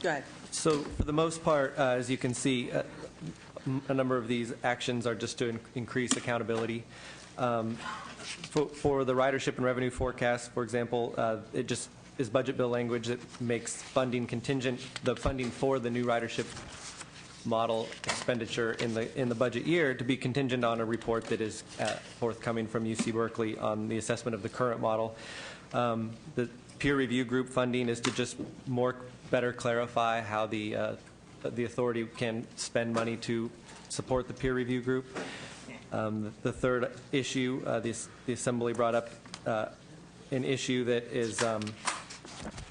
Go ahead.
So for the most part, as you can see, a number of these actions are just to increase accountability. For the ridership and revenue forecast, for example, it just is budget bill language that makes funding contingent, the funding for the new ridership model expenditure in the budget year to be contingent on a report that is forthcoming from UC Berkeley on the assessment of the current model. The peer review group funding is to just better clarify how the authority can spend money to support the peer review group. The third issue, the Assembly brought up an issue that is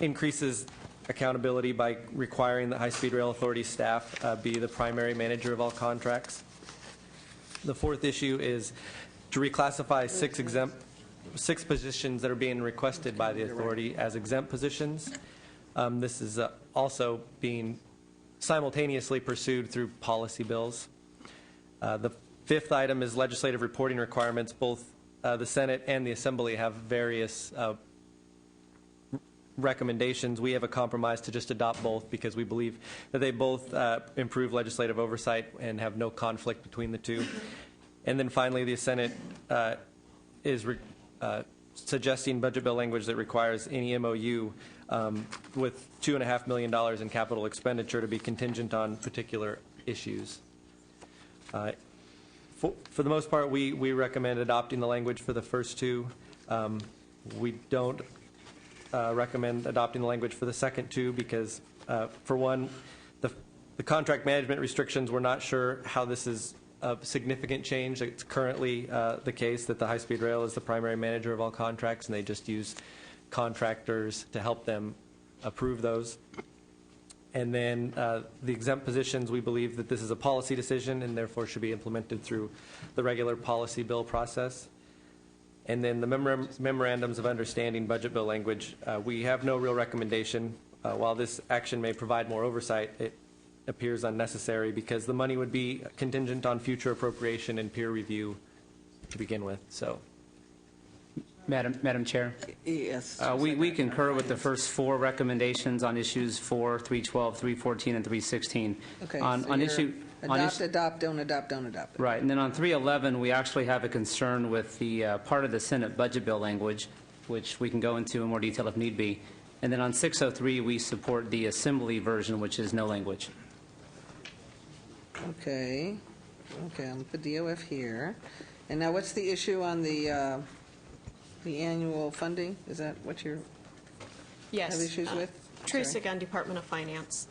increases accountability by requiring the High-Speed Rail Authority staff be the primary manager of all contracts. The fourth issue is to reclassify 6 positions that are being requested by the authority as exempt positions. This is also being simultaneously pursued through policy bills. The fifth item is legislative reporting requirements. Both the Senate and the Assembly have various recommendations. We have a compromise to just adopt both because we believe that they both improve legislative oversight and have no conflict between the two. And then finally, the Senate is suggesting budget bill language that requires any MOU with $2.5 million in capital expenditure to be contingent on particular issues. For the most part, we recommend adopting the language for the first two. We don't recommend adopting the language for the second two because, for one, the contract management restrictions, we're not sure how this is a significant change. It's currently the case that the High-Speed Rail is the primary manager of all contracts, and they just use contractors to help them approve those. And then the exempt positions, we believe that this is a policy decision and therefore should be implemented through the regular policy bill process. And then the memorandums of understanding budget bill language, we have no real recommendation. While this action may provide more oversight, it appears unnecessary because the money would be contingent on future appropriation and peer review to begin with. So,
Madam Chair?
Yes.
We concur with the first four recommendations on issues 4, 312, 314, and 316.
Okay.
On
so
issue
adopt, don't adopt.
Right, and then on 311, we actually have a concern with the part of the Senate budget bill language, which we can go into in more detail if need be. And then on 603, we support the Assembly version, which is no language.
Okay. Okay, I'll put DOF here. And now what's the issue on the annual funding? Is that what you
Yes.
have issues with?
Teresa
Sorry.
Gunn, Department of Finance.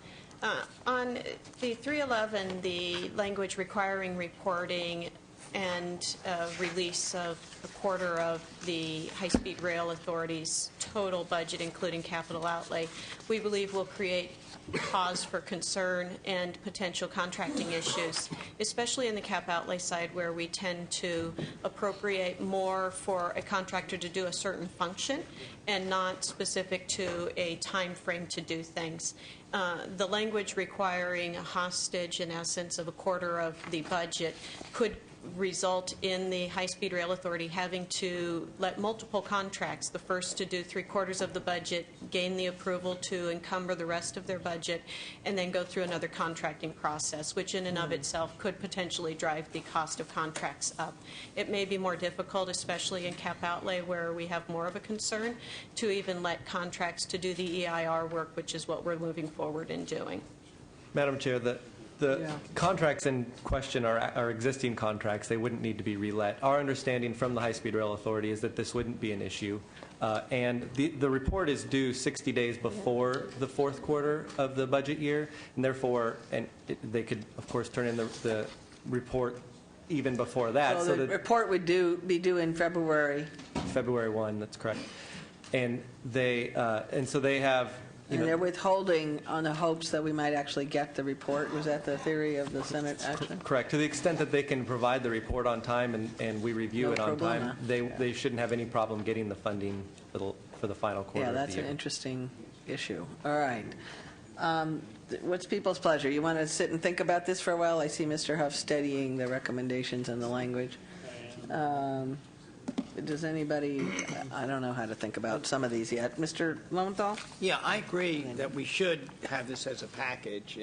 On the 311, the language requiring reporting and release of a quarter of the High-Speed Rail Authority's total budget, including capital outlay, we believe will create cause for concern and potential contracting issues, especially in the cap outlay side where we tend to appropriate more for a contractor to do a certain function and not specific to a time frame to do things. The language requiring a hostage, in essence, of a quarter of the budget could result in the High-Speed Rail Authority having to let multiple contracts, the first to do 3/4 of the budget, gain the approval to encumber the rest of their budget, and then go through another contracting process, which in and of itself could potentially drive the cost of contracts up. It may be more difficult, especially in cap outlay where we have more of a concern, to even let contracts to do the EIR work, which is what we're moving forward in doing.
Madam Chair, the contracts in question are existing contracts. They wouldn't need to be relet. Our understanding from the High-Speed Rail Authority is that this wouldn't be an issue. And the report is due 60 days before the fourth quarter of the budget year, and therefore, they could, of course, turn in the report even before that.
So the report would be due in February.
February 1, that's correct. And so they have...
And they're withholding on the hopes that we might actually get the report. Was that the theory of the Senate action?
Correct. To the extent that they can provide the report on time and we review it on time, they shouldn't have any problem getting the funding for the final quarter of the year.
Yeah, that's an interesting issue. All right. What's people's pleasure? You want to sit and think about this for a while? I see Mr. Huff studying the recommendations and the language. Does anybody, I don't know how to think about some of these yet. Mr. Lowenthal?
Yeah, I agree that we should have this as a package,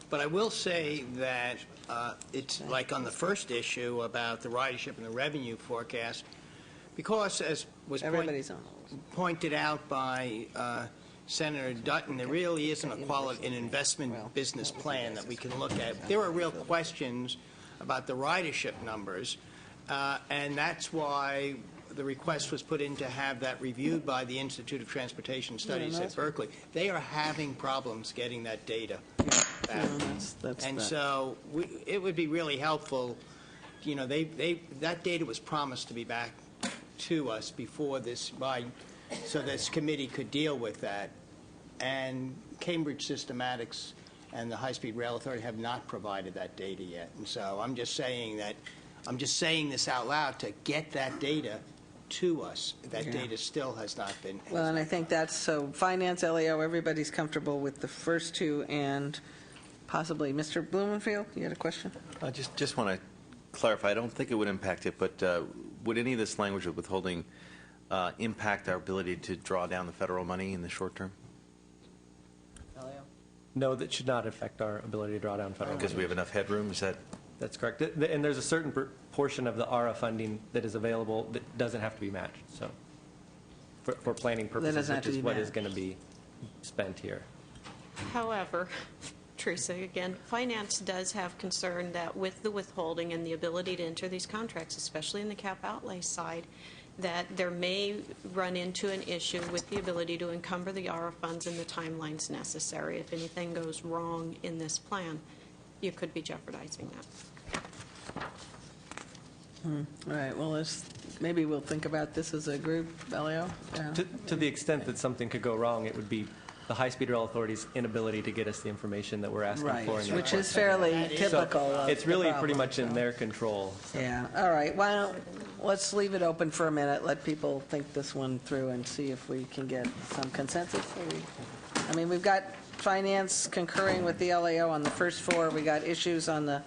but I will say that it's like on the first issue about the ridership and the revenue forecast, because as was pointed out by Senator Dutton, there really isn't an investment business plan that we can look at. There are real questions about the ridership numbers. And that's why the request was put in to have that reviewed by the Institute of Transportation Studies at Berkeley. They are having problems getting that data back. So it would be really helpful. You know, that data was promised to be back to us before this, so this committee could deal with that. And Cambridge Systematics and the High-Speed Rail Authority have not provided that data yet. And so I'm just saying this out loud to get that data to us. That data still has not been.
Well, and I think that's so finance, LEO, everybody's comfortable with the first two, and possibly Mr. Blumenfield, you had a question?
I just want to clarify. I don't think it would impact it, but would any of this language of withholding impact our ability to draw down the federal money in the short term?
No, that should not affect our ability to draw down federal money.
Because we have enough headroom? Is that?
That's correct. And there's a certain portion of the ARA funding that is available that doesn't have to be matched. So for planning purposes, which is what is going to be spent here.
However, Teresa, again, Finance does have concern that with the withholding and the ability to enter these contracts, especially in the cap outlay side, that there may run into an issue with the ability to encumber the ARA funds in the timelines necessary. If anything goes wrong in this plan, you could be jeopardizing that.
All right, well, maybe we'll think about this as a group, Elio. Yeah.
To the extent that something could go wrong, it would be the High-Speed Rail Authority's inability to get us the information that we're asking
Right,
for. In
which is fairly typical of
It's
the
really
problem,
pretty much
so.
in their control.
Yeah, all right, well, let's leave it open for a minute, let people think this one through and see if we can get some consensus. I mean, we've got Finance concurring with the LAO on the first four, we got issues on the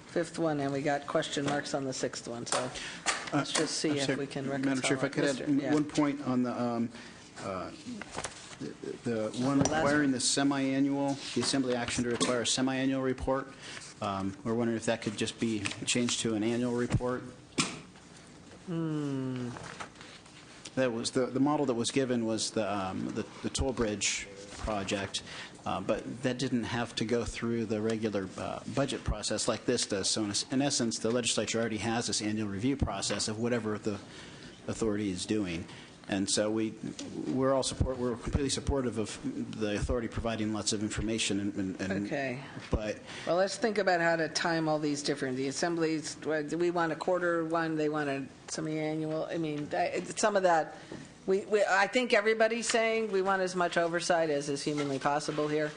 fifth one, and we got question marks on the sixth one, so let's just see if we can reconcile.
Madam Chair, if I could add
Yeah.
one point on the one requiring the semi-annual, the Assembly action to require a semi-annual report. We're wondering if that could just be changed to an annual report. That was the model that was given was the toll bridge project, but that didn't have to go through the regular budget process like this does. So in essence, the legislature already has this annual review process of whatever the authority is doing. And so we're completely supportive of the authority providing lots of information.
Okay.
But
well, let's think about how to time all these different. The assemblies, do we want a quarter one? They want a semi-annual. I mean, some of that. I think everybody's saying we want as much oversight as is humanly possible here,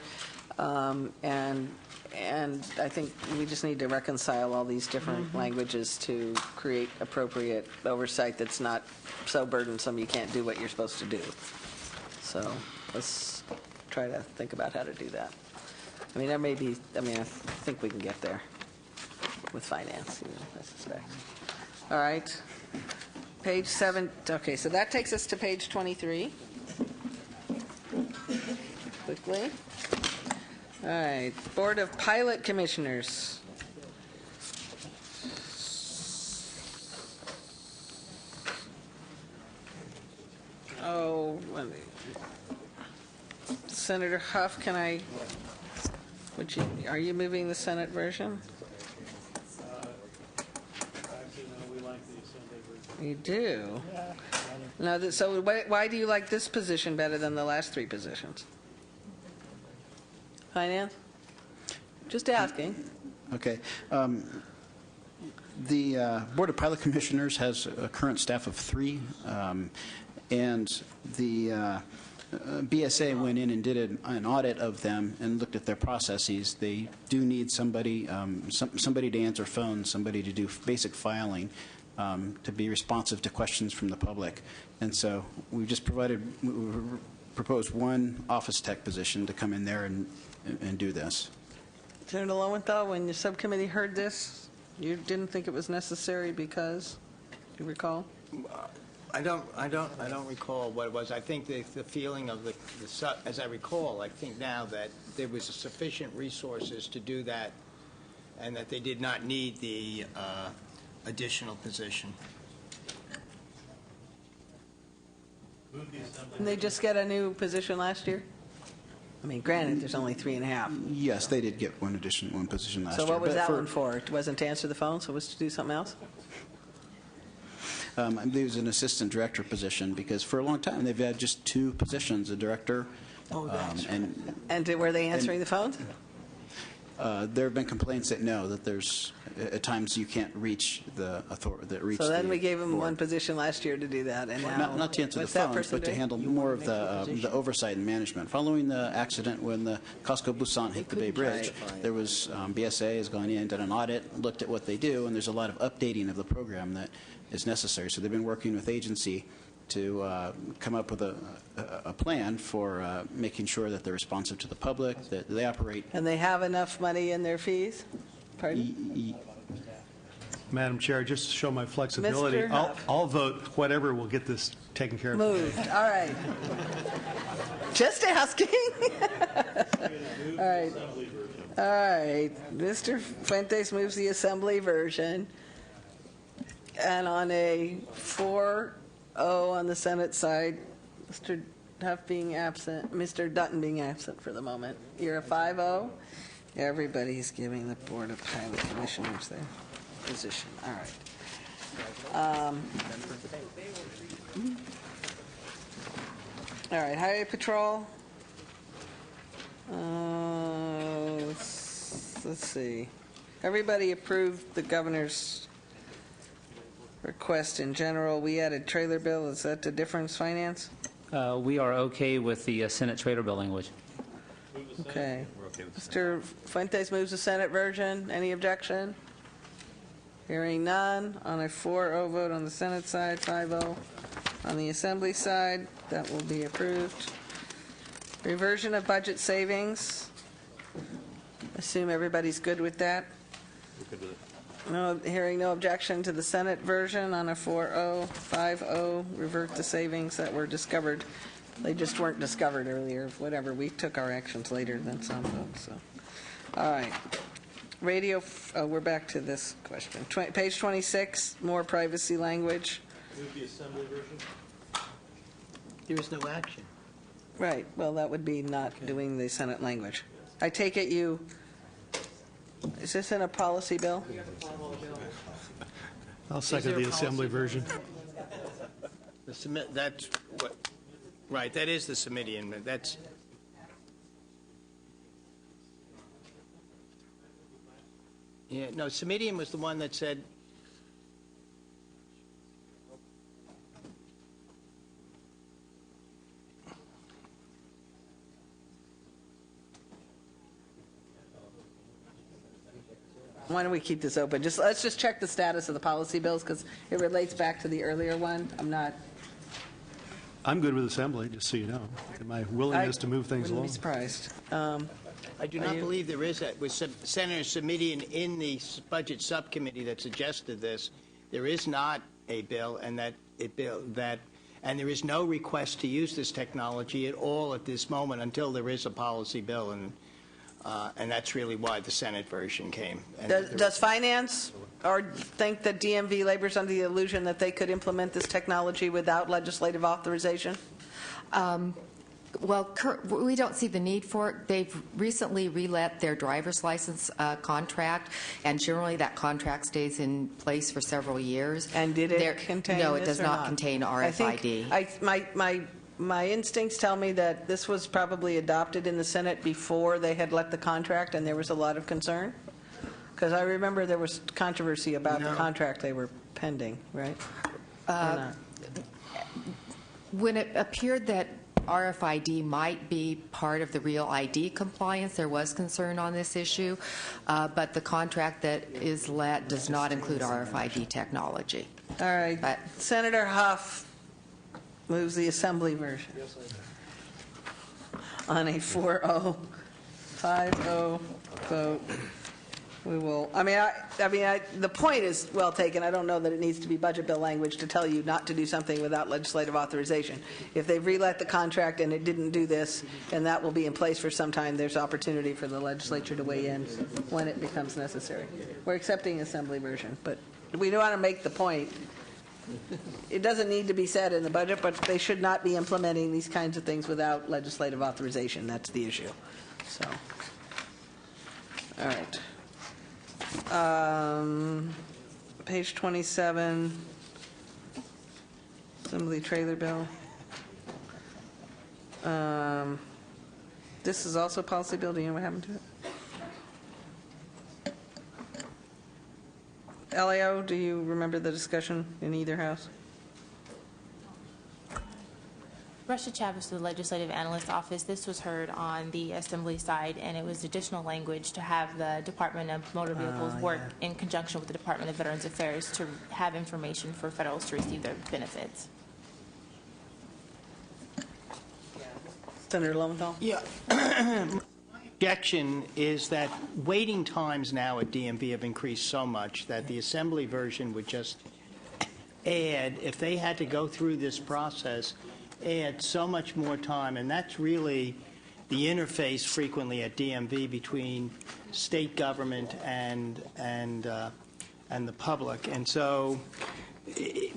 and I think we just need to reconcile all these different languages to create appropriate oversight that's not so burdensome you can't do what you're supposed to do. So let's try to think about how to do that. I mean, I think we can get there with Finance, I suspect. All right. Page 7. Okay, so that takes us to page 23. Quickly. All right, Board of Pilot Commissioners. Oh, Senator Huff, are you moving the Senate version? You do? No, so why do you like this position better than the last three positions? Finance? Just asking.
Okay. The Board of Pilot Commissioners has a current staff of 3, and the BSA went in and did an audit of them and looked at their processes. They do need somebody, somebody to answer phones, somebody to do basic filing, to be responsive to questions from the public. And so we've just proposed one office tech position to come in there and do this.
Senator Lowenthal, when the subcommittee heard this, you didn't think it was necessary because, do you recall?
I don't recall what it was. I think the feeling of as I recall, I think now that there was sufficient resources to do that, and that they did not need the additional position.
Didn't they just get a new position last year? I mean, granted, there's only 3.5.
Yes, they did get one position last year.
So what was that one for? It wasn't to answer the phone, so it was to do something else?
I believe it was an assistant director position, because for a long time they've had just 2 positions, a director.
Oh, that's right. And were they answering the phones?
There have been complaints that no, that there's at times you can't reach the authority.
So then we gave them one position last year to do that, and now
not to answer the
what's that
phones,
person
but to
doing?
handle more of the oversight and management. Following the accident when the Costco Busan hit the Bay Bridge, there was BSA has gone in, done an audit, looked at what they do, and there's a lot of updating of the program that is necessary. So they've been working with agency to come up with a plan for making sure that they're responsive to the public, that they operate.
And they have enough money in their fees? Pardon?
Madam Chair, just to show my flexibility,
Mr. Huff.
I'll vote whatever will get this taken care of.
Moved. All right. Just asking. All right. All right. Mr. Fuentes moves the assembly version. And on a 4-0 on the Senate side, Mr. Huff being absent, Mr. Dutton being absent for the moment. You're a 5-0. Everybody's giving the Board of Highway Commissioners their position. All right. All right, Highway Patrol. Let's see. Everybody approved the governor's request in general. We added trailer bill. Is that the difference, Finance?
We are okay with the Senate trailer bill language.
Okay. Mr. Fuentes moves the Senate version. Any objection? Hearing none. On a 4-0 vote on the Senate side, 5-0 on the Assembly side, that will be approved. Reversion of budget savings. Assume everybody's good with that. No, hearing no objection to the Senate version on a 4-0, 5-0, revert the savings that were discovered. They just weren't discovered earlier. Whatever, we took our actions later than some folks. So, all right. Radio. We're back to this question. Page 26. More privacy language.
Move the Assembly version. There is no action.
Right. Well, that would be not doing the Senate language. I take it you. Is this in a policy bill?
I'll second the Assembly version.
That's what. Right, that is the Semidian. That's. Yeah, no, Semidian was the one that said.
Why don't we keep this open? Let's just check the status of the policy bills because it relates back to the earlier one.
I'm good with Assembly, just so you know. My willingness to move things along.
Wouldn't be surprised.
I do not believe there is with Senator Semidian in the budget subcommittee that suggested this. There is not a bill, and and there is no request to use this technology at all at this moment until there is a policy bill, and that's really why the Senate version came.
Does Finance or think that DMV labors under the illusion that they could implement this technology without legislative authorization?
Well, we don't see the need for it. They've recently relet their driver's license contract, and generally that contract stays in place for several years.
And did it contain
No,
this
it does
or
not contain RFID.
I think my instincts tell me that this was probably adopted in the Senate before they had let the contract, and there was a lot of concern. Because I remember there was controversy about the contract they were pending, right?
When it appeared that RFID might be part of the Real ID compliance, there was concern on this issue, but the contract that is let does not include RFID technology.
All right. Senator Huff moves the Assembly version. On a 4-0, 5-0 vote. We will. The point is well taken. I don't know that it needs to be budget bill language to tell you not to do something without legislative authorization. If they've relet the contract and it didn't do this, and that will be in place for some time, there's opportunity for the legislature to weigh in when it becomes necessary. We're accepting Assembly version, but we want to make the point. It doesn't need to be said in the budget, but they should not be implementing these kinds of things without legislative authorization. That's the issue. So, all right. Page 27, Assembly trailer bill. This is also a policy bill. Do you know what happened to it? LAO, do you remember the discussion in either house?
Russia Chavez, the Legislative Analyst Office. This was heard on the Assembly side, and it was additional language to have the Department of Motor Vehicles work in conjunction with the Department of Veterans Affairs to have information for federals to receive their benefits.
Senator Lowenthal?
Yeah. Objection is that waiting times now at DMV have increased so much that the Assembly version would just add, if they had to go through this process, add so much more time, and that's really the interface frequently at DMV between state government and the public. And so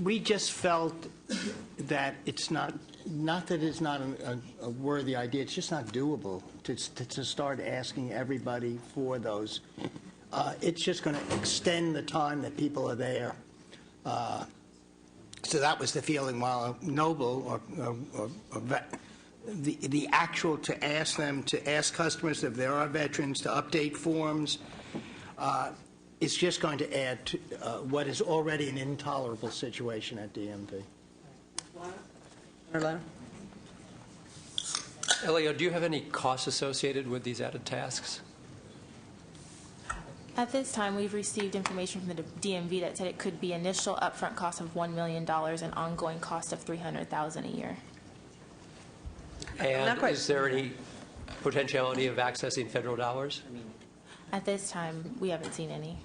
we just felt that it's not that it's not a worthy idea, it's just not doable to start asking everybody for those. It's just going to extend the time that people are there. So that was the feeling while Noble or the actual to ask customers if there are veterans to update forms is just going to add to what is already an intolerable situation at DMV.
Elio, do you have any costs associated with these added tasks?
At this time, we've received information from the DMV that said it could be initial upfront cost of $1 million and ongoing cost of $300,000 a year.
And is there any potentiality of accessing federal dollars?
At this time, we haven't seen any.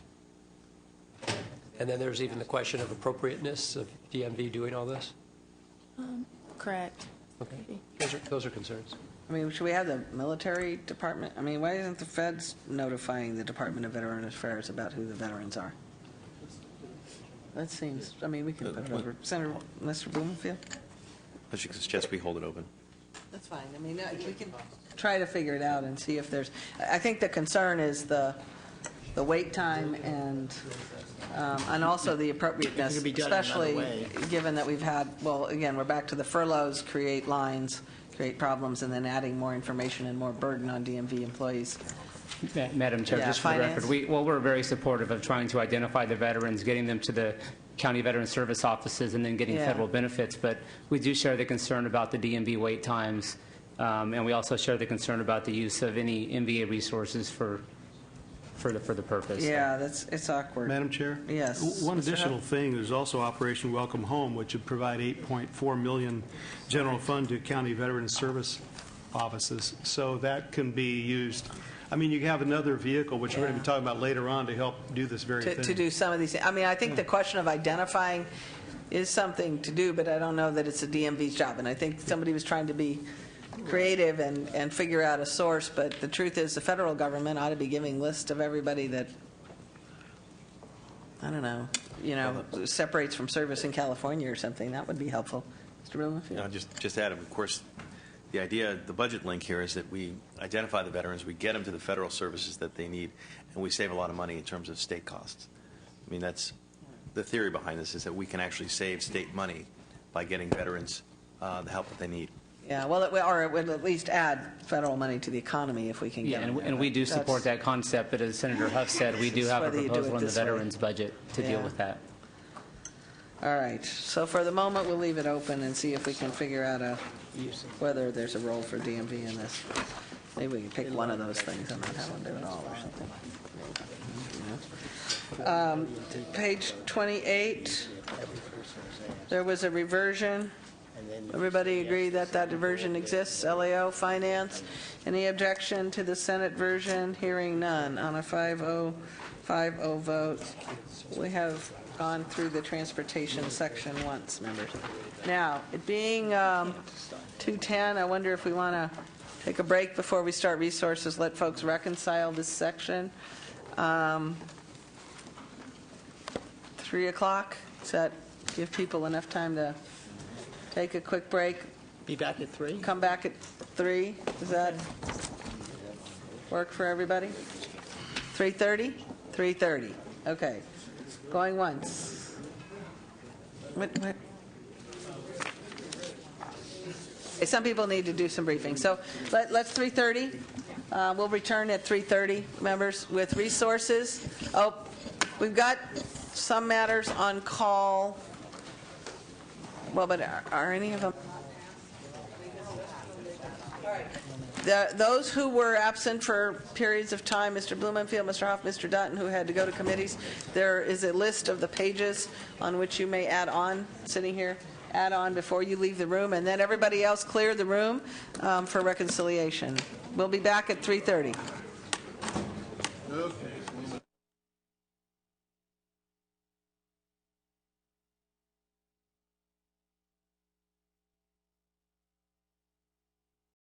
And then there's even the question of appropriateness of DMV doing all this?
Correct.
Okay. Those are concerns.
I mean, should we have the military department? I mean, why isn't the feds notifying the Department of Veterans Affairs about who the veterans are? That seems, I mean, we can put it over. Senator, Mr. Blumenfield?
I should suggest we hold it open.
That's fine. I mean, we can try to figure it out and see if there's, I think the concern is the wait time and also the appropriateness, especially given that we've had, well, again, we're back to the furloughs, create lines, create problems, and then adding more information and more burden on DMV employees.
Madam Chair,
Yeah,
just for the
finance.
record, we're very supportive of trying to identify the veterans, getting them to the county veteran service offices, and then getting
Yeah.
federal benefits. But we do share the concern about the DMV wait times, and we also share the concern about the use of any MVA resources for the purpose.
Yeah, it's awkward.
Madam Chair?
Yes.
One
Mr.
additional
Huff?
thing, there's also Operation Welcome Home, which would provide $8.4 million general fund to county veteran service offices. So that can be used. I mean, you have another vehicle, which we're going to be talking about later on, to help do this very thing.
To do some of these things. I mean, I think the question of identifying is something to do, but I don't know that it's a DMV's job. And I think somebody was trying to be creative and figure out a source, but the truth is the federal government ought to be giving lists of everybody that, I don't know, separates from service in California or something. That would be helpful. Mr. Blumenfield?
Just add, of course, the idea, the budget link here is that we identify the veterans, we get them to the federal services that they need, and we save a lot of money in terms of state costs. I mean, that's the theory behind this, is that we can actually save state money by getting veterans the help that they need.
Yeah, well, it would at least add federal money to the economy if we can get them.
And we do support that concept, but as Senator Huff said, we do have a
Whether you do
proposal
it
in the
this way.
veterans budget to deal
Yeah.
with that.
All right, so for the moment, we'll leave it open and see if we can figure out whether there's a role for DMV in this. Maybe we can pick one of those things and not have them do it all or something. Page 28, there was a reversion. Everybody agree that diversion exists? LAO, Finance. Any objection to the Senate version? Hearing none. On a 5-0 vote, we have gone through the transportation section once, members. Now, it being 2:10, I wonder if we want to take a break before we start resources, let folks reconcile this section. 3 o'clock, does that give people enough time to take a quick break?
Be back at 3?
Come back at 3? Does that work for everybody? 3:30? 3:30. Okay. Going once. What? Okay, some people need to do some briefing. So let's 3:30. We'll return at 3:30, members, with resources. Oh, we've got some matters on call. Well, but are any of them? Those who were absent for periods of time, Mr. Blumenfield, Mr. Hoff, Mr. Dutton, who had to go to committees, there is a list of the pages on which you may add on, sitting here, add on before you leave the room, and then everybody else clear the room for reconciliation. We'll be back at 3:30.
Okay.